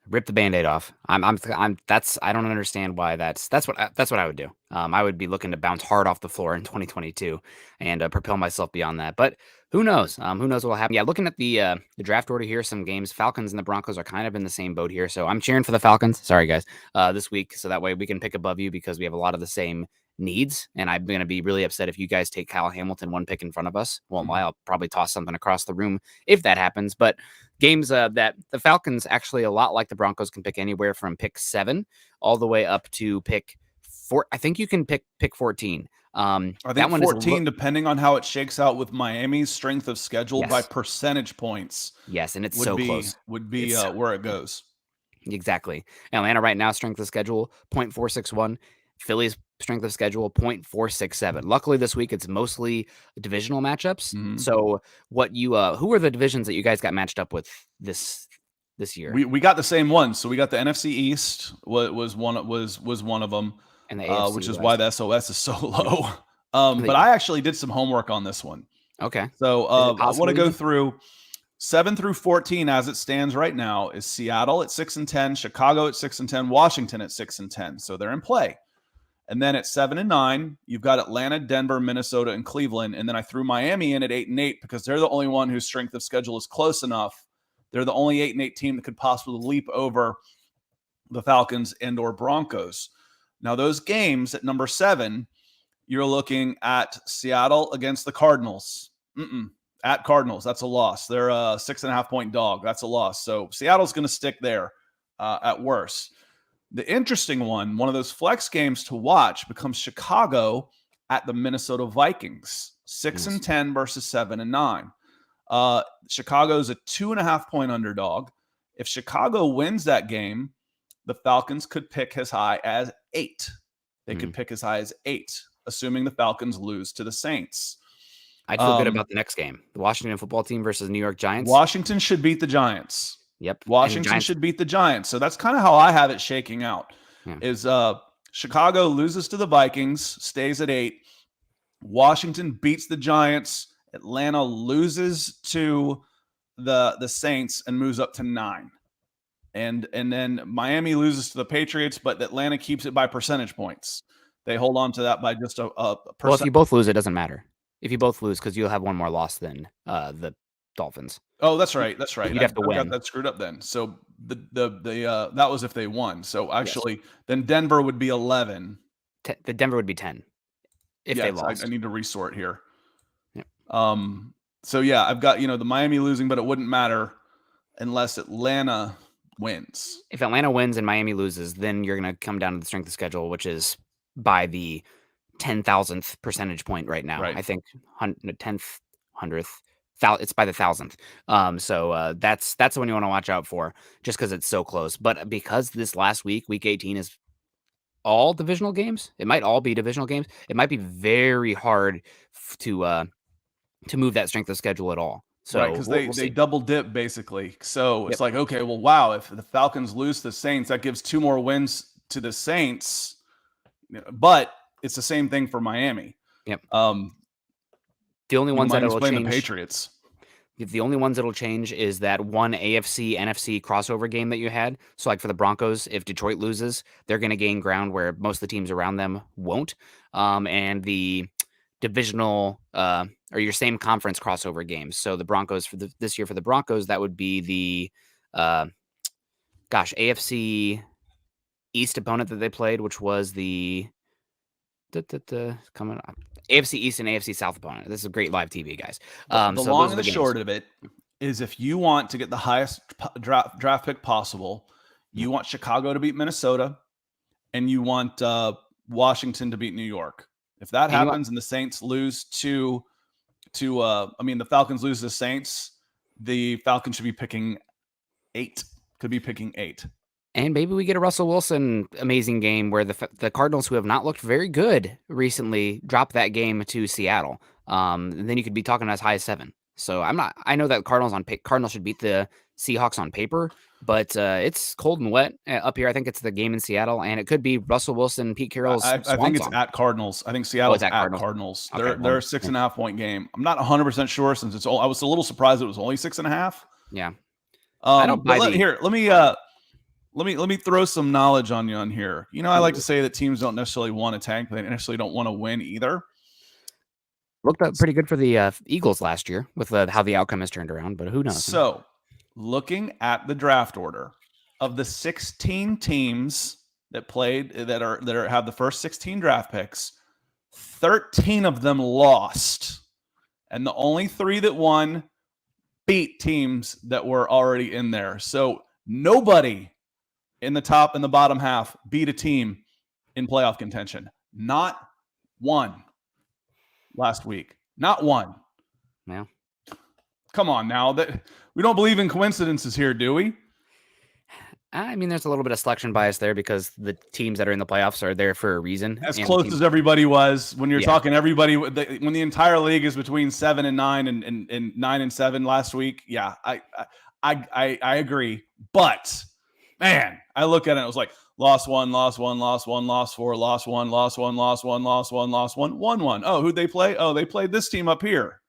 Rip the Band-Aid off. I don't understand why that's what I would do. I would be looking to bounce hard off the floor in 2022 and propel myself beyond that. But who knows? Who knows what will happen? Yeah, looking at the draft order here, some games, Falcons and the Broncos are kind of in the same boat here. So I'm cheering for the Falcons. Sorry, guys, this week. So that way we can pick above you, because we have a lot of the same needs. And I'm going to be really upset if you guys take Kyle Hamilton 1 pick in front of us. Won't lie, I'll probably toss something across the room if that happens. But games that the Falcons, actually a lot like the Broncos, can pick anywhere from pick 7 all the way up to pick 4. I think you can pick 14. I think 14, depending on how it shakes out with Miami's strength of schedule by percentage points. Yes, and it's close. Would be where it goes. Exactly. Atlanta right now, strength of schedule 0.461. Philly's strength of schedule 0.467. Luckily this week it's mostly divisional matchups. Mm-hmm. So who are the divisions that you guys got matched up with this year? We got the same ones. So we got the NFC East was one of them, and the AFC which is West. Why the SOS is so low. But I actually did some homework on this one. Okay. So I want to go through 7 through 14 as it stands right now. Is Seattle at 6 and 10, Chicago at 6 and 10, Washington at 6 and 10. So they're in play. And then at 7 and 9, you've got Atlanta, Denver, Minnesota, and Cleveland. And then I threw Miami in at 8 and 8 because they're the only one whose strength of schedule is close enough They're the only 8-8 team that could possibly leap over the Falcons and or Broncos. Now, those games at number 7, you're looking at Seattle against the Cardinals. At Cardinals, that's a loss. They're a 6.5-point dog. That's a loss. So Seattle's going to stick there at worst. The interesting one of those flex games to watch becomes Chicago at the Minnesota Vikings. 6-10 versus 7-9. Chicago's a 2.5-point underdog. If Chicago wins that game, the Falcons could pick as high as 8. They could pick as high as 8, assuming the Falcons lose to the Saints. I'd feel good about the next game. The Washington football team versus New York Giants. Washington should beat the Giants. Yep. Washington should beat the Giants. So that's kind of how I have it shaking out. Is Chicago loses to the Vikings, stays at 8. Washington beats the Giants. Atlanta loses to the Saints and moves up to 9. And then Miami loses to the Patriots, but Atlanta keeps it by percentage points. They hold on to that by just a percent. Well, if you both lose, it doesn't matter. If you both lose, because you'll have one more loss than the Dolphins. Oh, that's right. That's right. You'd have to win. Got that screwed up then. So the that was if they won. So actually, then Denver would be 11. The Denver would be 10 if they lost. I need to resort here. Yep. So yeah, I've got the Miami losing, but it wouldn't matter unless Atlanta wins. If Atlanta wins and Miami loses, then you're going to come down to the strength of schedule, which is by the 10,000th percentage point right now. Right. I think 10th, 100th. It's by the 1,000th. So that's the one you want to watch out for, just because it's so close. But because this last week, week 18, is all divisional games, it might all be divisional games. It might be very hard to move that strength of schedule at all. So because they double dip basically. So it's like, okay, well, wow, if the Falcons lose to the Saints, that gives 2 more wins to the Saints. But it's the same thing for Miami. Yep. The only ones that will change, the Patriots. The only ones that'll change is that one AFC NFC crossover game that you had. So, like for the Broncos, if Detroit loses, they're going to gain ground where most of the teams around them won't. And the divisional or your same conference crossover games. So the Broncos this year for the Broncos, that would be the AFC East opponent that they played, which was the coming up. AFC East and AFC South opponent. This is a great live TV, guys. The long and the short of it is, if you want to get the highest draft pick possible, you want Chicago to beat Minnesota, and you want Washington to beat New York. If that happens and the Saints lose the Falcons lose to the Saints, the Falcons should be picking 8. Could be picking 8. And maybe we get a Russell Wilson amazing game where the Cardinals, who have not looked very good recently, drop that game to Seattle. And then you could be talking as high as 7. So I know that Cardinals should beat the Seahawks on paper, but it's cold and wet up here. I think it's the game in Seattle, and it could be Russell Wilson, Pete Carroll's. I think it's at Cardinals. I think Seattle's at Cardinals. Okay, they're a 6.5-point game. I'm not 100% sure, since I was a little surprised it was only 6.5. Yeah. I don't buy Let me throw some knowledge on you on here. I like to say that teams don't necessarily want to tank, but they necessarily don't want to win either. Looked up pretty good for the Eagles last year with how the outcome has turned around, but who knows? So, looking at the draft order of the 16 teams that played have the first 16 draft picks, 13 of them lost, and the only 3 that won beat teams that were already in there. So nobody in the top and the bottom half beat a team in playoff contention. Not one last week. Not one. Yeah. Come on now. We don't believe in coincidences here, do we? I mean, there's a little bit of selection bias there because the teams that are in the playoffs are there for a reason. As close as everybody was when you're talking everybody, when the entire league is between 7 and 9 and 9 and 7 last week. Yeah, I agree. But man, I look at it, it was like lost 1, lost 1, lost 1, lost 4, lost 1, lost 1, lost 1, lost 1, lost 1, won 1. Oh, who'd they play? Oh, they played this team up here.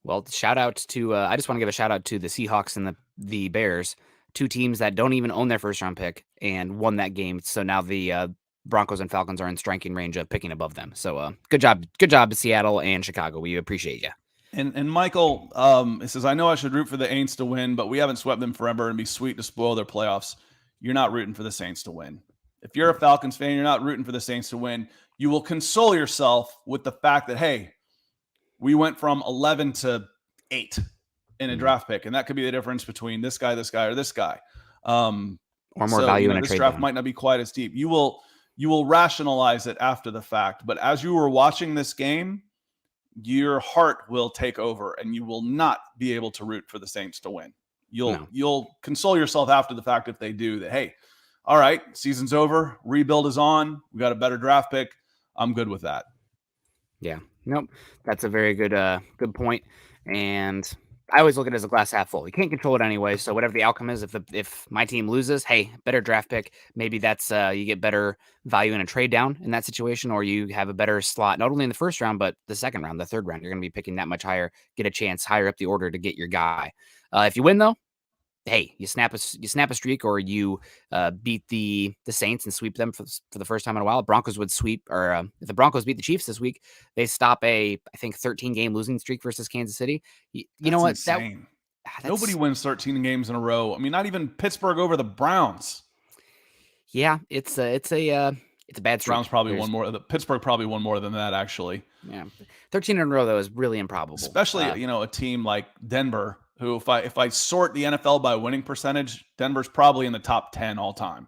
Well, shout out to I just want to give a shout out to the Seahawks and the Bears, 2 teams that don't even own their first round pick and won that game. So now the Broncos and Falcons are in striking range of picking above them. So good job, Seattle and Chicago. We appreciate you. And Michael, it says, I know I should root for the Aints to win, but we haven't swept them forever and be sweet to spoil their playoffs. You're not rooting for the Saints to win. If you're a Falcons fan, you're not rooting for the Saints to win. You will console yourself with the fact that, hey, we went from 11 to 8 in a draft pick, and that could be the difference between this guy, or this guy. Or more So, value in a this trade draft down. might not be quite as deep. You will rationalize it after the fact, but as you were watching this game, your heart will take over and you will not be able to root for the Saints to win. You'll console yourself after the fact if they do that. Hey, all right, season's over, rebuild is on, we got a better draft pick. I'm good with that. Yeah. Nope. That's a very good point. And I always look at it as a glass half full. You can't control it anyway. So whatever the outcome is, if my team loses, hey, better draft pick. Maybe that's you get better value in a trade down in that situation, or you have a better slot not only in the first round but the second round, the third round. You're going to be picking that much higher, get a chance higher up the order to get your guy. If you win though, hey, you snap a streak, or you beat the Saints and sweep them for the first time in a while. Broncos would sweep, or if the Broncos beat the Chiefs this week, they stop I think 13 game losing streak versus Kansas City. You know That's what? insane. That's Nobody wins 13 games in a row. I mean, not even Pittsburgh over the Browns. Yeah, it's a bad streak. Browns probably won more. Pittsburgh probably won more than that, actually. Yeah, 13 in a row though is really improbable. Especially a team like Denver, who if I sort the NFL by winning percentage, Denver's probably in the top 10 all time,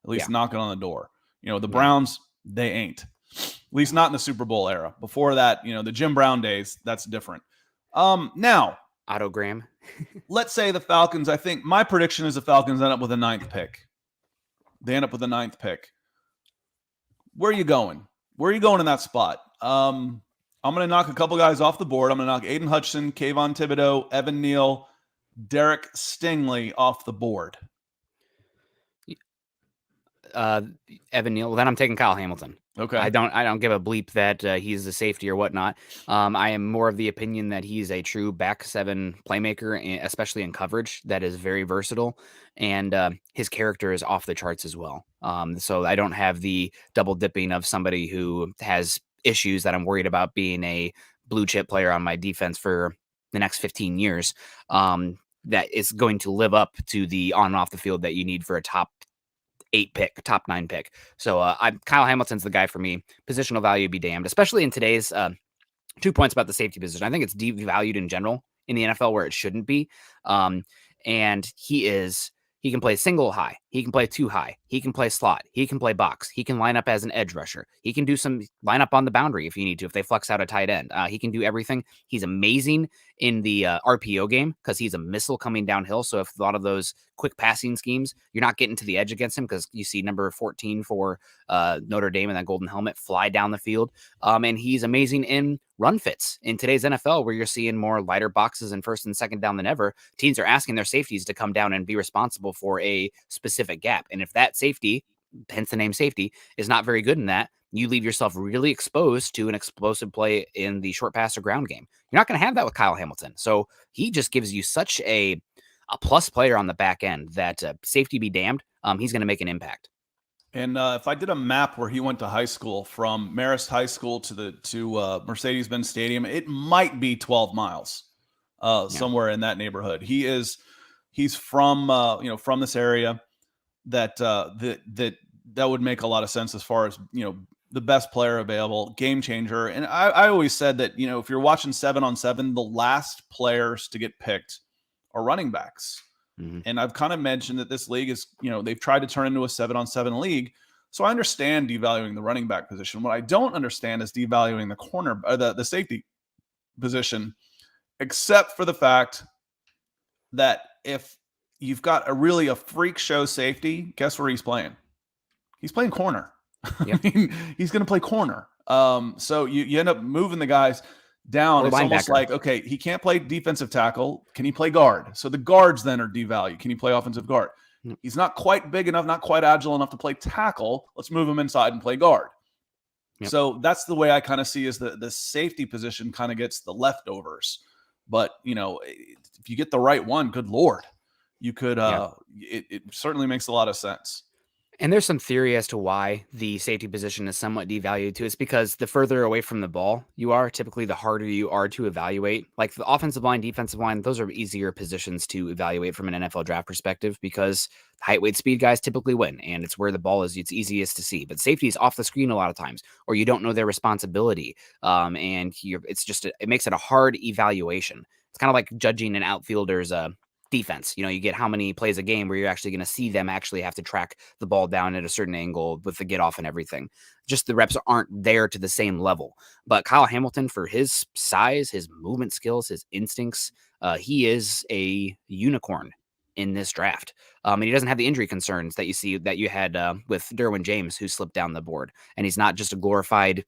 at least knocking on the door. The Browns, they ain't. At least not in the Super Bowl era. Before that, the Jim Brown days, that's different. Now, Otto Graham. let's say the Falcons. I think my prediction is the Falcons end up with a 9th pick. They end up with a 9th pick. Where are you going? Where are you going in that spot? I'm going to knock a couple guys off the board. I'm going to knock Aiden Hutchinson, Kayvon Thibodeau, Evan Neal, Derek Stingley off the board. Evan Neal. Well, then I'm taking Kyle Hamilton. Okay. I don't give a bleep that he's a safety or whatnot. I am more of the opinion that he's a true back seven playmaker, especially in coverage, that is very versatile, and his character is off the charts as well. So I don't have the double dipping of somebody who has issues that I'm worried about being a blue chip player on my defense for the next 15 years. That is going to live up to the on and off the field that you need for a top 8 pick, top 9 pick. So Kyle Hamilton's the guy for me. Positional value be damned, especially in today's 2 points about the safety position. I think it's devalued in general in the NFL where it shouldn't be. And he can play single high. He can play 2 high. He can play slot. He can play box. He can line up as an edge rusher. He can do some line up on the boundary if you need to, if they flex out a tight end. He can do everything. He's amazing in the RPO game because he's a missile coming downhill. So if a lot of those quick passing schemes, you're not getting to the edge against him because you see number 14 for Notre Dame and that golden helmet fly down the field. And he's amazing in run fits in today's NFL, where you're seeing more lighter boxes and first and second down than ever. Teams are asking their safeties to come down and be responsible for a specific gap. And if that safety, hence the name safety, is not very good in that, you leave yourself really exposed to an explosive play in the short pass or ground game. You're not going to have that with Kyle Hamilton. So he just gives you such a plus player on the back end that safety be damned. He's going to make an impact. And if I did a map where he went to high school, from Marist High School to Mercedes-Benz Stadium, it might be 12 miles, somewhere in that neighborhood. He's from from this area. That would make a lot of sense as far as the best player available, game changer. And I always said that if you're watching 7-on-7, the last players to get picked are running backs. Mm-hmm. And I've kind of mentioned that this league is, they've tried to turn into a 7-on-7 league. So I understand devaluing the running back position. What I don't understand is devaluing the corner, or the safety position, except for the fact that if you've got a freak show safety, guess where he's playing? He's playing corner. Yep. I mean, he's going to play corner. So you end up moving the guys down. It's almost like, okay, he can't play defensive tackle. Can he play guard? So the guards then are devalued. Can he play offensive guard? Yep. He's not quite big enough, not quite agile enough to play tackle. Let's move him inside and play guard. Yep. So that's the way I kind of see is the safety position kind of gets the leftovers. But, if you get the right one, good Lord, you could, it certainly makes a lot of sense. And there's some theory as to why the safety position is somewhat devalued too. It's because the further away from the ball you are, typically the harder you are to evaluate. Like the offensive line, defensive line, those are easier positions to evaluate from an NFL draft perspective because height, weight, speed guys typically win, and it's where the ball is. It's easiest to see. But safety is off the screen a lot of times, or you don't know their responsibility, it makes it a hard evaluation. It's kind of like judging an outfielder's defense. You get how many plays a game where you're actually going to see them actually have to track the ball down at a certain angle with the get off and everything. Just the reps aren't there to the same level. But Kyle Hamilton, for his size, his movement skills, his instincts, he is a unicorn in this draft. And he doesn't have the injury concerns that you had with Derwin James, who slipped down the board. And he's not just a glorified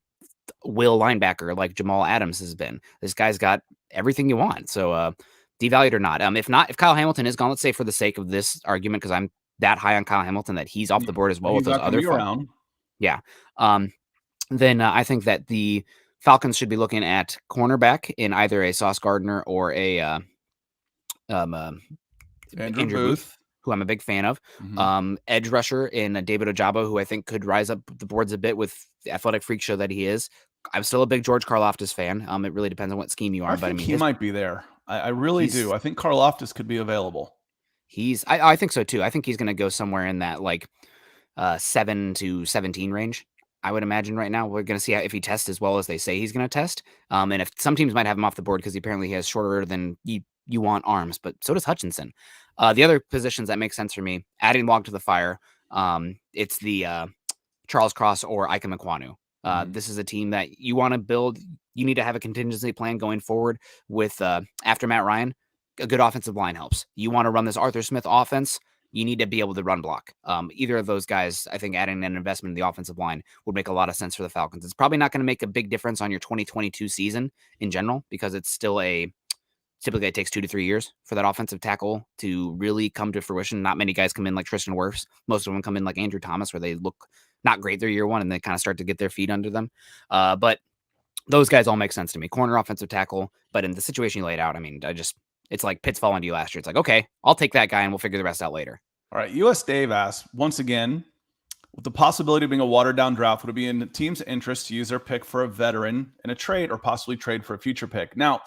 will linebacker like Jamal Adams has been. This guy's got everything you want. So devalued or not. If Kyle Hamilton is gone, let's say for the sake of this argument, because I'm that high on Kyle Hamilton that he's off the board as well with He's those not going to other be around. Yeah. Then I think that the Falcons should be looking at cornerback in either a Sauce Gardner or a Andrew Andrew Booth, who I'm a big fan of. Edge rusher in David Ojabo, who I think could rise up the boards a bit with the athletic freak show that he is. I'm still a big George Karlaftis fan. It really depends on what scheme you are. I think he might be there. I really do. I think Karlaftis could be available. I think so too. I think he's going to go somewhere in that 7 to 17 range. I would imagine right now we're going to see if he tests as well as they say he's going to test. And if some teams might have him off the board because apparently he has shorter than you want arms, but so does Hutchinson. The other positions that make sense for me, adding log to the fire, it's the Charles Cross or Ike Mekwonu. This is a team that you want to build. You need to have a contingency plan going forward with after Matt Ryan. A good offensive line helps. You want to run this Arthur Smith offense, you need to be able to run block. Either of those guys, I think adding an investment in the offensive line would make a lot of sense for the Falcons. It's probably not going to make a big difference on your 2022 season in general because it's still typically it takes 2 to 3 years for that offensive tackle to really come to fruition. Not many guys come in like Tristan Wirfs. Most of them come in like Andrew Thomas, where they look not great their year one and they kind of start to get their feet under them. But those guys all make sense to me. Corner, offensive tackle, but in the situation you laid out, I mean, it's like Pitts falling to you last year. It's like, okay, I'll take that guy and we'll figure the rest out later. All right. US Dave asks, once again, with the possibility of being a watered down draft, would it be in the team's interest to use their pick for a veteran in a trade or possibly trade for a future pick? Now,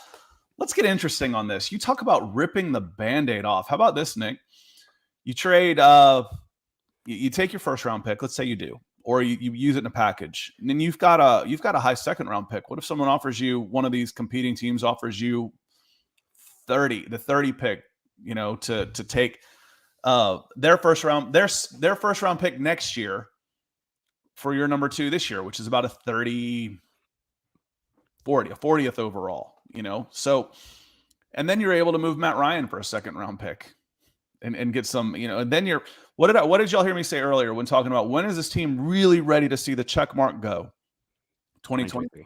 let's get interesting on this. You talk about ripping the Band-Aid off. How about this, Nick? You trade, you take your first round pick. Let's say you do, or you use it in a package. And then you've got a high second round pick. What if someone offers you, one of these competing teams offers you the 30 pick, to take their first round pick next year for your number 2 this year, which is about a 40th overall, So, and then you're able to move Matt Ryan for a second round pick and get some, and then what did y'all hear me say earlier when talking about when is this team really ready to see the check mark go? 2023.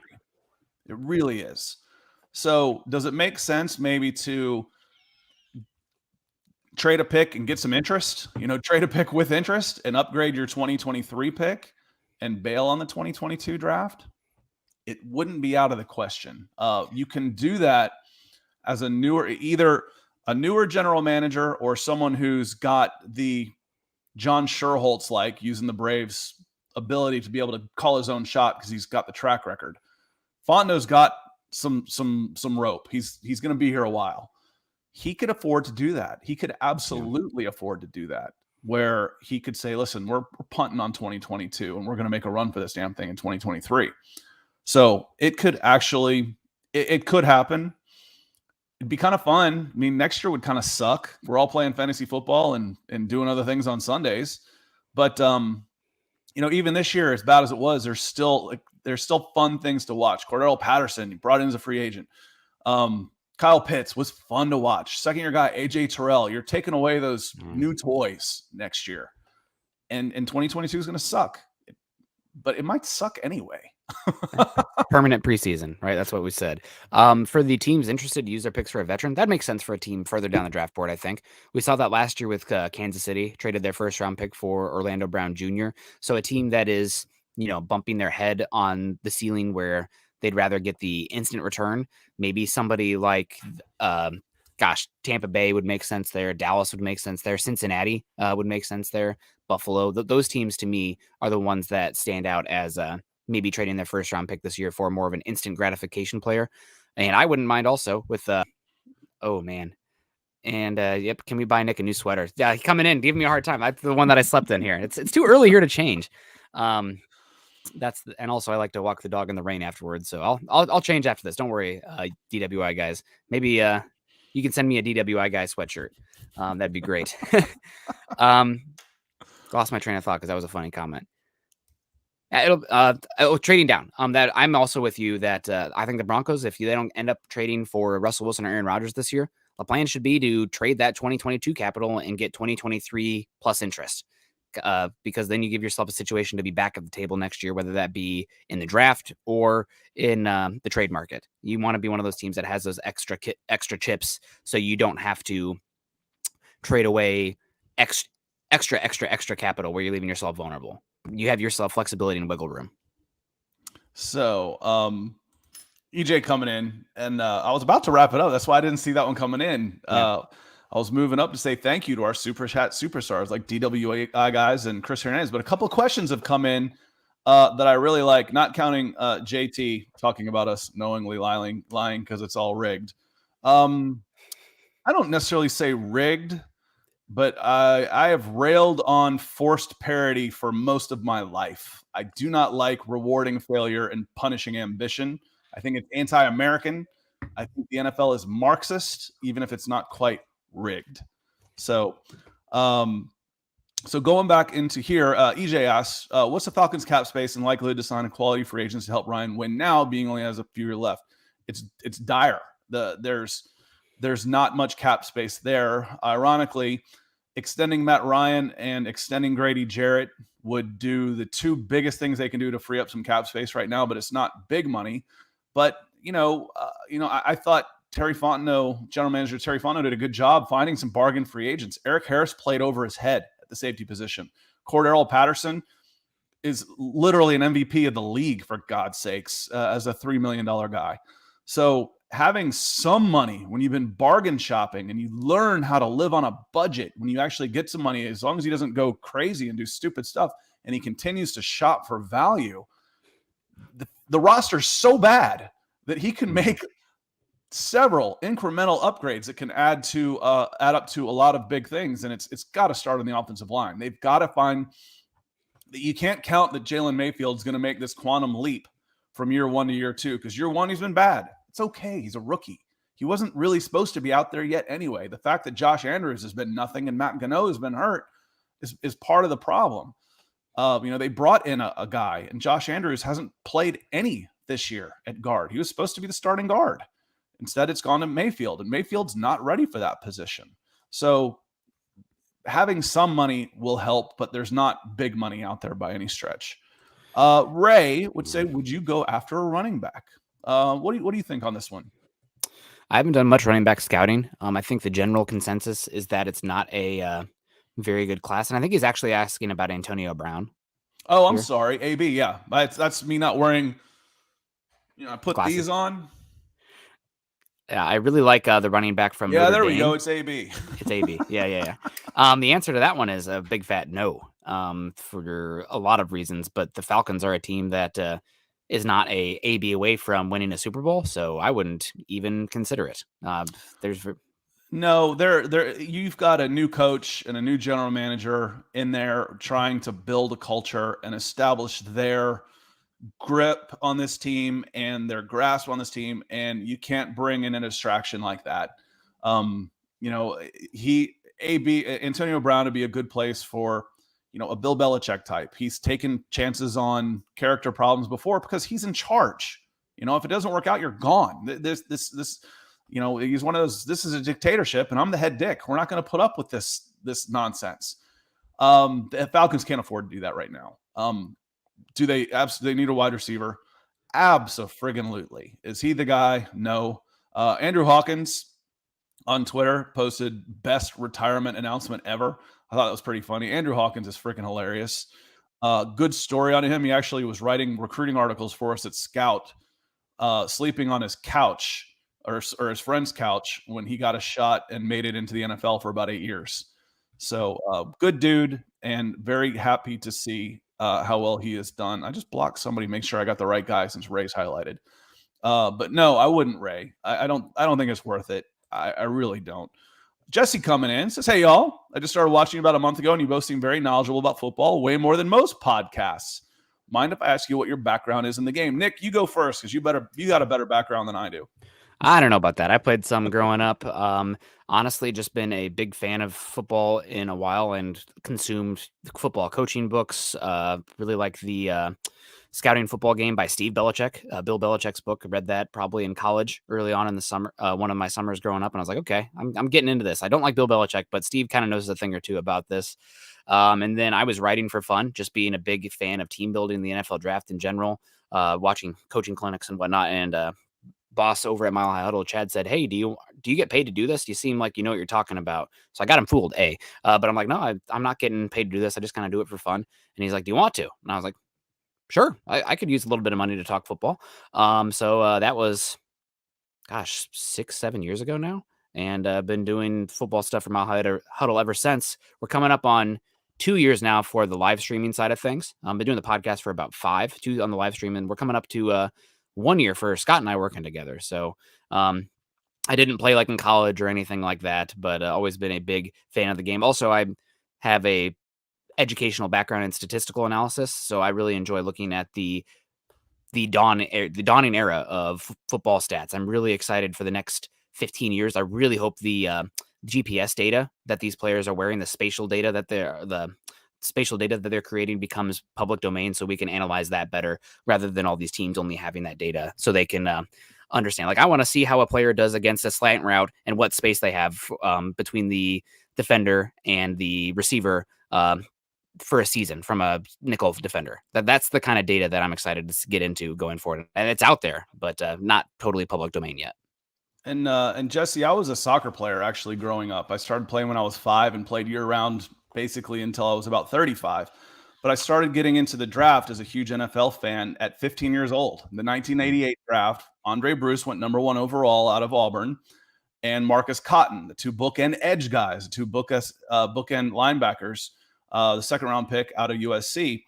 It really is. So does it make sense maybe to trade a pick and get some interest, trade a pick with interest and upgrade your 2023 pick and bail on the 2022 draft? It wouldn't be out of the question. You can do that as either a newer general manager or someone who's got the John Sherholtz using the Braves ability to be able to call his own shot because he's got the track record. Fontenot's got some rope. He's going to be here a while. He could afford to do that. He could absolutely afford to do that, where he could say, listen, we're punting on 2022 and we're going to make a run for this damn thing in 2023. So it could actually, it could happen. It'd be kind of fun. I mean, next year would kind of suck. We're all playing fantasy football and doing other things on Sundays. But, even this year, as bad as it was, there's still fun things to watch. Cordell Patterson, brought in as a free agent. Kyle Pitts was fun to watch. Second-year guy, A.J. Terrell. You're taking away those new toys next year. And 2022 is going to suck. But it might suck anyway. Permanent preseason, right? That's what we said. For the teams interested to use their picks for a veteran, that makes sense for a team further down the draft board, I think. We saw that last year with Kansas City, traded their first-round pick for Orlando Brown Jr. So a team that is, bumping their head on the ceiling where they'd rather get the instant return. Maybe somebody like gosh, Tampa Bay would make sense there. Dallas would make sense there. Cincinnati would make sense there. Buffalo. Those teams to me are the ones that stand out as maybe trading their first round pick this year for more of an instant gratification player. And I wouldn't mind also with, oh man. And yep, can we buy Nick a new sweater? Yeah, coming in, giving me a hard time. That's the one that I slept in here. It's too early here to change. And also I like to walk the dog in the rain afterwards. So I'll change after this. Don't worry, DWI guys. Maybe you can send me a DWI guy sweatshirt. That'd be great. Lost my train of thought because that was a funny comment. Trading down. That I'm also with you that I think the Broncos, if they don't end up trading for Russell Wilson or Aaron Rodgers this year, the plan should be to trade that 2022 capital and get 2023 plus interest. Because then you give yourself a situation to be back at the table next year, whether that be in the draft or in the trade market. You want to be one of those teams that has those extra chips, so you don't have to trade away extra capital where you're leaving yourself vulnerable. You have yourself flexibility and wiggle room. So, EJ coming in, and I was about to wrap it up. That's why I didn't see that one coming in. Yeah. I was moving up to say thank you to our super chat superstars like DWI guys and Chris Hernandez. But a couple of questions have come in that I really like, not counting JT talking about us knowingly lying because it's all rigged. I don't necessarily say rigged, but I have railed on forced parity for most of my life. I do not like rewarding failure and punishing ambition. I think it's anti-American. I think the NFL is Marxist, even if it's not quite rigged. So going back into here, EJ asks, what's the Falcons cap space and likelihood to sign a quality free agents to help Ryan win now, being only has a few years left? It's dire. There's not much cap space there. Ironically, extending Matt Ryan and extending Grady Jarrett would do the two biggest things they can do to free up some cap space right now, but it's not big money. But, I thought General Manager Terry Fontenot did a good job finding some bargain free agents. Eric Harris played over his head at the safety position. Cordero Patterson is literally an MVP of the league, for God's sakes, as a $3 million guy. So having some money when you've been bargain shopping and you learn how to live on a budget, when you actually get some money, as long as he doesn't go crazy and do stupid stuff and he continues to shop for value, the roster's so bad that he can make several incremental upgrades that can add up to a lot of big things. And it's got to start on the offensive line. They've got to find that you can't count that Jalen Mayfield's going to make this quantum leap from year one to year two, because year one, he's been bad. It's okay. He's a rookie. He wasn't really supposed to be out there yet anyway. The fact that Josh Andrews has been nothing and Matt Gano has been hurt is part of the problem. They brought in a guy, and Josh Andrews hasn't played any this year at guard. He was supposed to be the starting guard. Instead, it's gone to Mayfield, and Mayfield's not ready for that position. So having some money will help, but there's not big money out there by any stretch. Ray would say, would you go after a running back? What do you think on this one? I haven't done much running back scouting. I think the general consensus is that it's not a very good class. And I think he's actually asking about Antonio Brown. Oh, I'm sorry. AB, yeah. That's me not wearing, I put glasses. These on. Yeah, I really like the running back from Notre Dame. We go. It's AB. It's AB. Yeah. The answer to that one is a big fat no, for a lot of reasons. But the Falcons are a team that is not a AB away from winning a Super Bowl, so I wouldn't even consider it. You've got a new coach and a new general manager in there trying to build a culture and establish their grip on this team and their grasp on this team, and you can't bring in a distraction like that. Antonio Brown would be a good place for a Bill Belichick type. He's taken chances on character problems before because he's in charge. If it doesn't work out, you're gone. He's one of those, this is a dictatorship and I'm the head dick. We're not going to put up with this nonsense. The Falcons can't afford to do that right now. Do they absolutely need a wide receiver? Abso-friggin-lutely. Is he the guy? No. Andrew Hawkins on Twitter posted best retirement announcement ever. I thought that was pretty funny. Andrew Hawkins is freaking hilarious. Good story on him. He actually was writing recruiting articles for us at Scout, sleeping on his couch or his friend's couch when he got a shot and made it into the NFL for about 8 years. So good dude, and very happy to see how well he has done. I just blocked somebody, make sure I got the right guy since Ray's highlighted. But no, I wouldn't, Ray. I don't think it's worth it. I really don't. Jesse coming in says, "Hey y'all, I just started watching you about a month ago, and you both seem very knowledgeable about football, way more than most podcasts. Mind if I ask you what your background is in the game?" Nick, you go first because you got a better background than I do. I don't know about that. I played some growing up. Honestly, just been a big fan of football in a while and consumed football coaching books. Really like the Scouting Football Game by Steve Belichick, Bill Belichick's book. I read that probably in college early on in the summer, one of my summers growing up. And I was like, okay, I'm getting into this. I don't like Bill Belichick, but Steve kind of knows a thing or two about this. And then I was writing for fun, just being a big fan of team building, the NFL draft in general, watching coaching clinics and whatnot. And boss over at Mile High Huddle, Chad, said, "Hey, do you get paid to do this? You seem like you know what you're talking about." So I got him fooled, but I'm like, no, I'm not getting paid to do this. I just kind of do it for fun. And he's like, "Do you want to?" And I was like, "Sure, I could use a little bit of money to talk football." So that was, gosh, 6-7 years ago now, and I've been doing football stuff for Mile High Huddle ever since. We're coming up on 2 years now for the live streaming side of things. I've been doing the podcast for about 2 on the live stream, and we're coming up to 1 year for Scott and I working together. So I didn't play like in college or anything like that, but always been a big fan of the game. Also, I have a educational background in statistical analysis, so I really enjoy looking at the dawning era of football stats. I'm really excited for the next 15 years. I really hope the GPS data that these players are wearing, the spatial data that they're creating becomes public domain, so we can analyze that better rather than all these teams only having that data so they can understand. Like, I want to see how a player does against a slant route and what space they have between the defender and the receiver for a season from a nickel defender. That's the kind of data that I'm excited to get into going forward. And it's out there, but not totally public domain yet. And Jesse, I was a soccer player actually growing up. I started playing when I was 5 and played year round basically until I was about 35. But I started getting into the draft as a huge NFL fan at 15 years old. The 1988 draft, Andre Bruce went number 1 overall out of Auburn, and Marcus Cotton, the two bookend edge guys, the two bookend linebackers, the second round pick out of USC.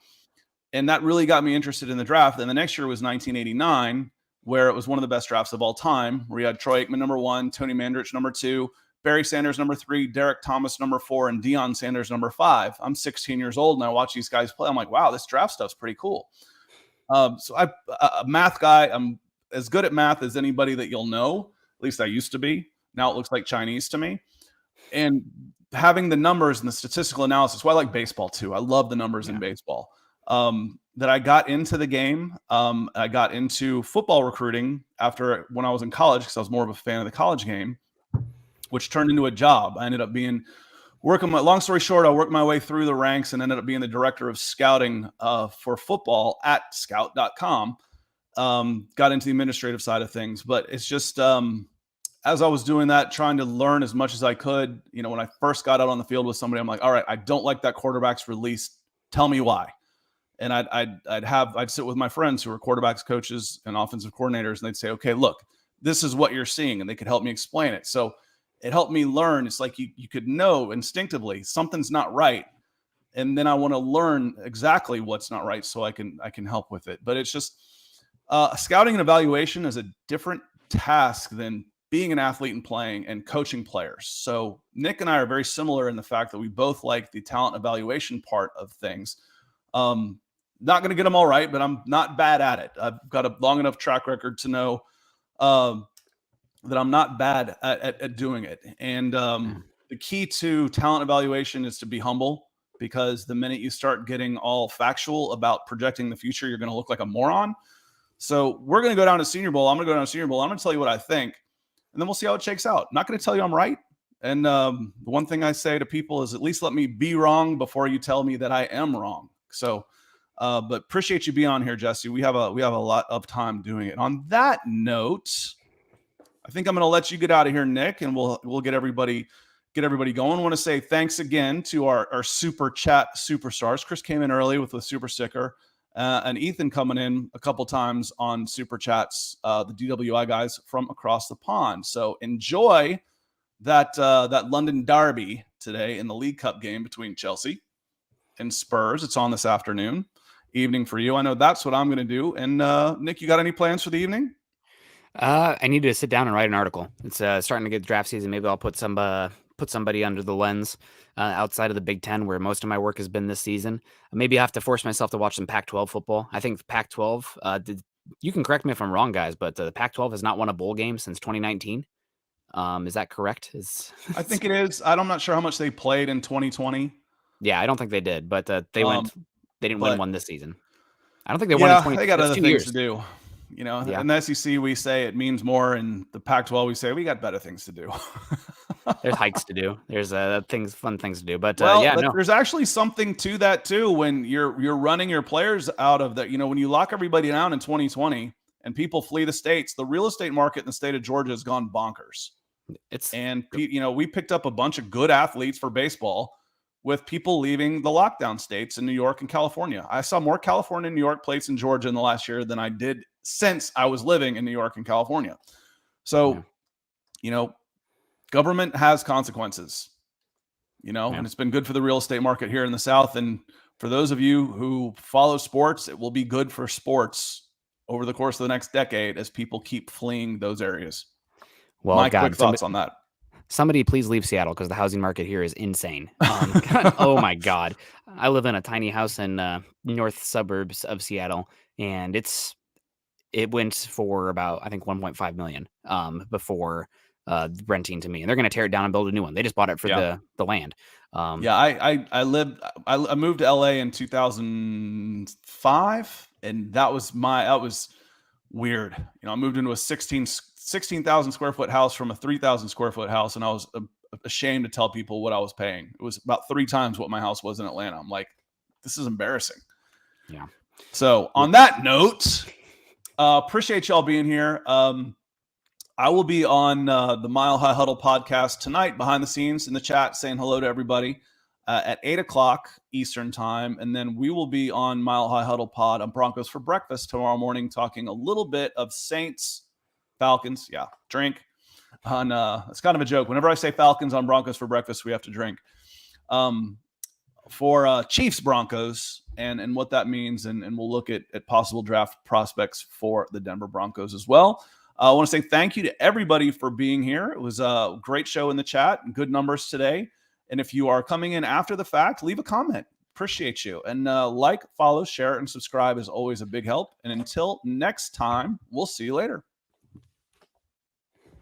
And that really got me interested in the draft. And the next year was 1989, where it was one of the best drafts of all time, where you had Troy Aikman number 1, Tony Mandrich number 2, Barry Sanders number 3, Derek Thomas number 4, and Deion Sanders number 5. I'm 16 years old, and I watch these guys play. I'm like, wow, this draft stuff's pretty cool. So I'm a math guy. I'm as good at math as anybody that you'll know. At least I used to be. Now it looks like Chinese to me. And having the numbers and the statistical analysis, well, I like baseball too. I love the numbers in baseball. That I got into the game. I got into football recruiting when I was in college, because I was more of a fan of the college game, which turned into a job. I ended up long story short, I worked my way through the ranks and ended up being the director of scouting for football at scout.com. Got into the administrative side of things, but it's just, as I was doing that, trying to learn as much as I could, when I first got out on the field with somebody, I'm like, all right, I don't like that quarterback's release. Tell me why. And I'd sit with my friends who were quarterbacks coaches and offensive coordinators, and they'd say, okay, look, this is what you're seeing. And they could help me explain it. So it helped me learn. It's like you could know instinctively something's not right. And then I want to learn exactly what's not right so I can help with it. But it's just scouting and evaluation is a different task than being an athlete and playing and coaching players. So Nick and I are very similar in the fact that we both like the talent evaluation part of things. Not going to get them all right, but I'm not bad at it. I've got a long enough track record to know that I'm not bad at doing it. And the key to talent evaluation is to be humble, because the minute you start getting all factual about projecting the future, you're going to look like a moron. So we're going to go down to Senior Bowl. I'm going to go down to Senior Bowl. I'm going to tell you what I think, and then we'll see how it shakes out. I'm not going to tell you I'm right. And the one thing I say to people is, at least let me be wrong before you tell me that I am wrong. So, but appreciate you being on here, Jesse. We have a lot of time doing it. On that note, I think I'm going to let you get out of here, Nick, and we'll get everybody going. I want to say thanks again to our super chat superstars. Chris came in early with a super sticker, and Ethan coming in a couple times on Super Chats, the DWI guys from across the pond. So enjoy that London derby today in the League Cup game between Chelsea and Spurs. It's on this evening for you. I know that's what I'm going to do. And Nick, you got any plans for the evening? I need to sit down and write an article. It's starting to get draft season. Maybe I'll put somebody under the lens outside of the Big Ten, where most of my work has been this season. Maybe I have to force myself to watch some Pac-12 football. I think Pac-12. You can correct me if I'm wrong, guys, but the Pac-12 has not won a bowl game since 2019. Is that correct? I think it is. I'm not sure how much they played in 2020. Yeah, I don't think they did, but they didn't win one this season. I don't think they won in 20. They got other things years to do. In the SEC, we say it means more. In the Pac-12, we say we got better things to do. There's hikes to do. There's fun things to do. But there's actually something to that too. When you're running your players out of that, when you lock everybody down in 2020 and people flee the states, the real estate market in the state of Georgia has gone bonkers. We picked up a bunch of good athletes for baseball with people leaving the lockdown states in New York and California. I saw more California and New York plates in Georgia in the last year than I did since I was living in New York and California. So, government has consequences, and it's been good for the real estate market here in the South. And for those of you who follow sports, it will be good for sports over the course of the next decade as people keep fleeing those areas. Well, my quick thoughts on that. Somebody please leave Seattle because the housing market here is insane. Oh my God. I live in a tiny house in north suburbs of Seattle, and it went for about, I think, 1.5 million before renting to me. And they're going to tear it down and build a new one. They just bought it for the land. I moved to LA in 2005, and that was weird. I moved into a 16,000 square foot house from a 3,000 square foot house. And I was ashamed to tell people what I was paying. It was about 3 times what my house was in Atlanta. I'm like, this is embarrassing. Yeah. So on that note, appreciate y'all being here. I will be on the Mile High Huddle podcast tonight, behind the scenes in the chat, saying hello to everybody at 8:00 Eastern time. And then we will be on Mile High Huddle pod on Broncos for Breakfast tomorrow morning, talking a little bit of Saints, Falcons. Yeah, drink. It's kind of a joke. Whenever I say Falcons on Broncos for Breakfast, we have to drink. For Chiefs Broncos and what that means, and we'll look at possible draft prospects for the Denver Broncos as well. I want to say thank you to everybody for being here. It was a great show in the chat and good numbers today. And if you are coming in after the fact, leave a comment. Appreciate you. And like, follow, share, and subscribe is always a big help. And until next time, we'll see you later.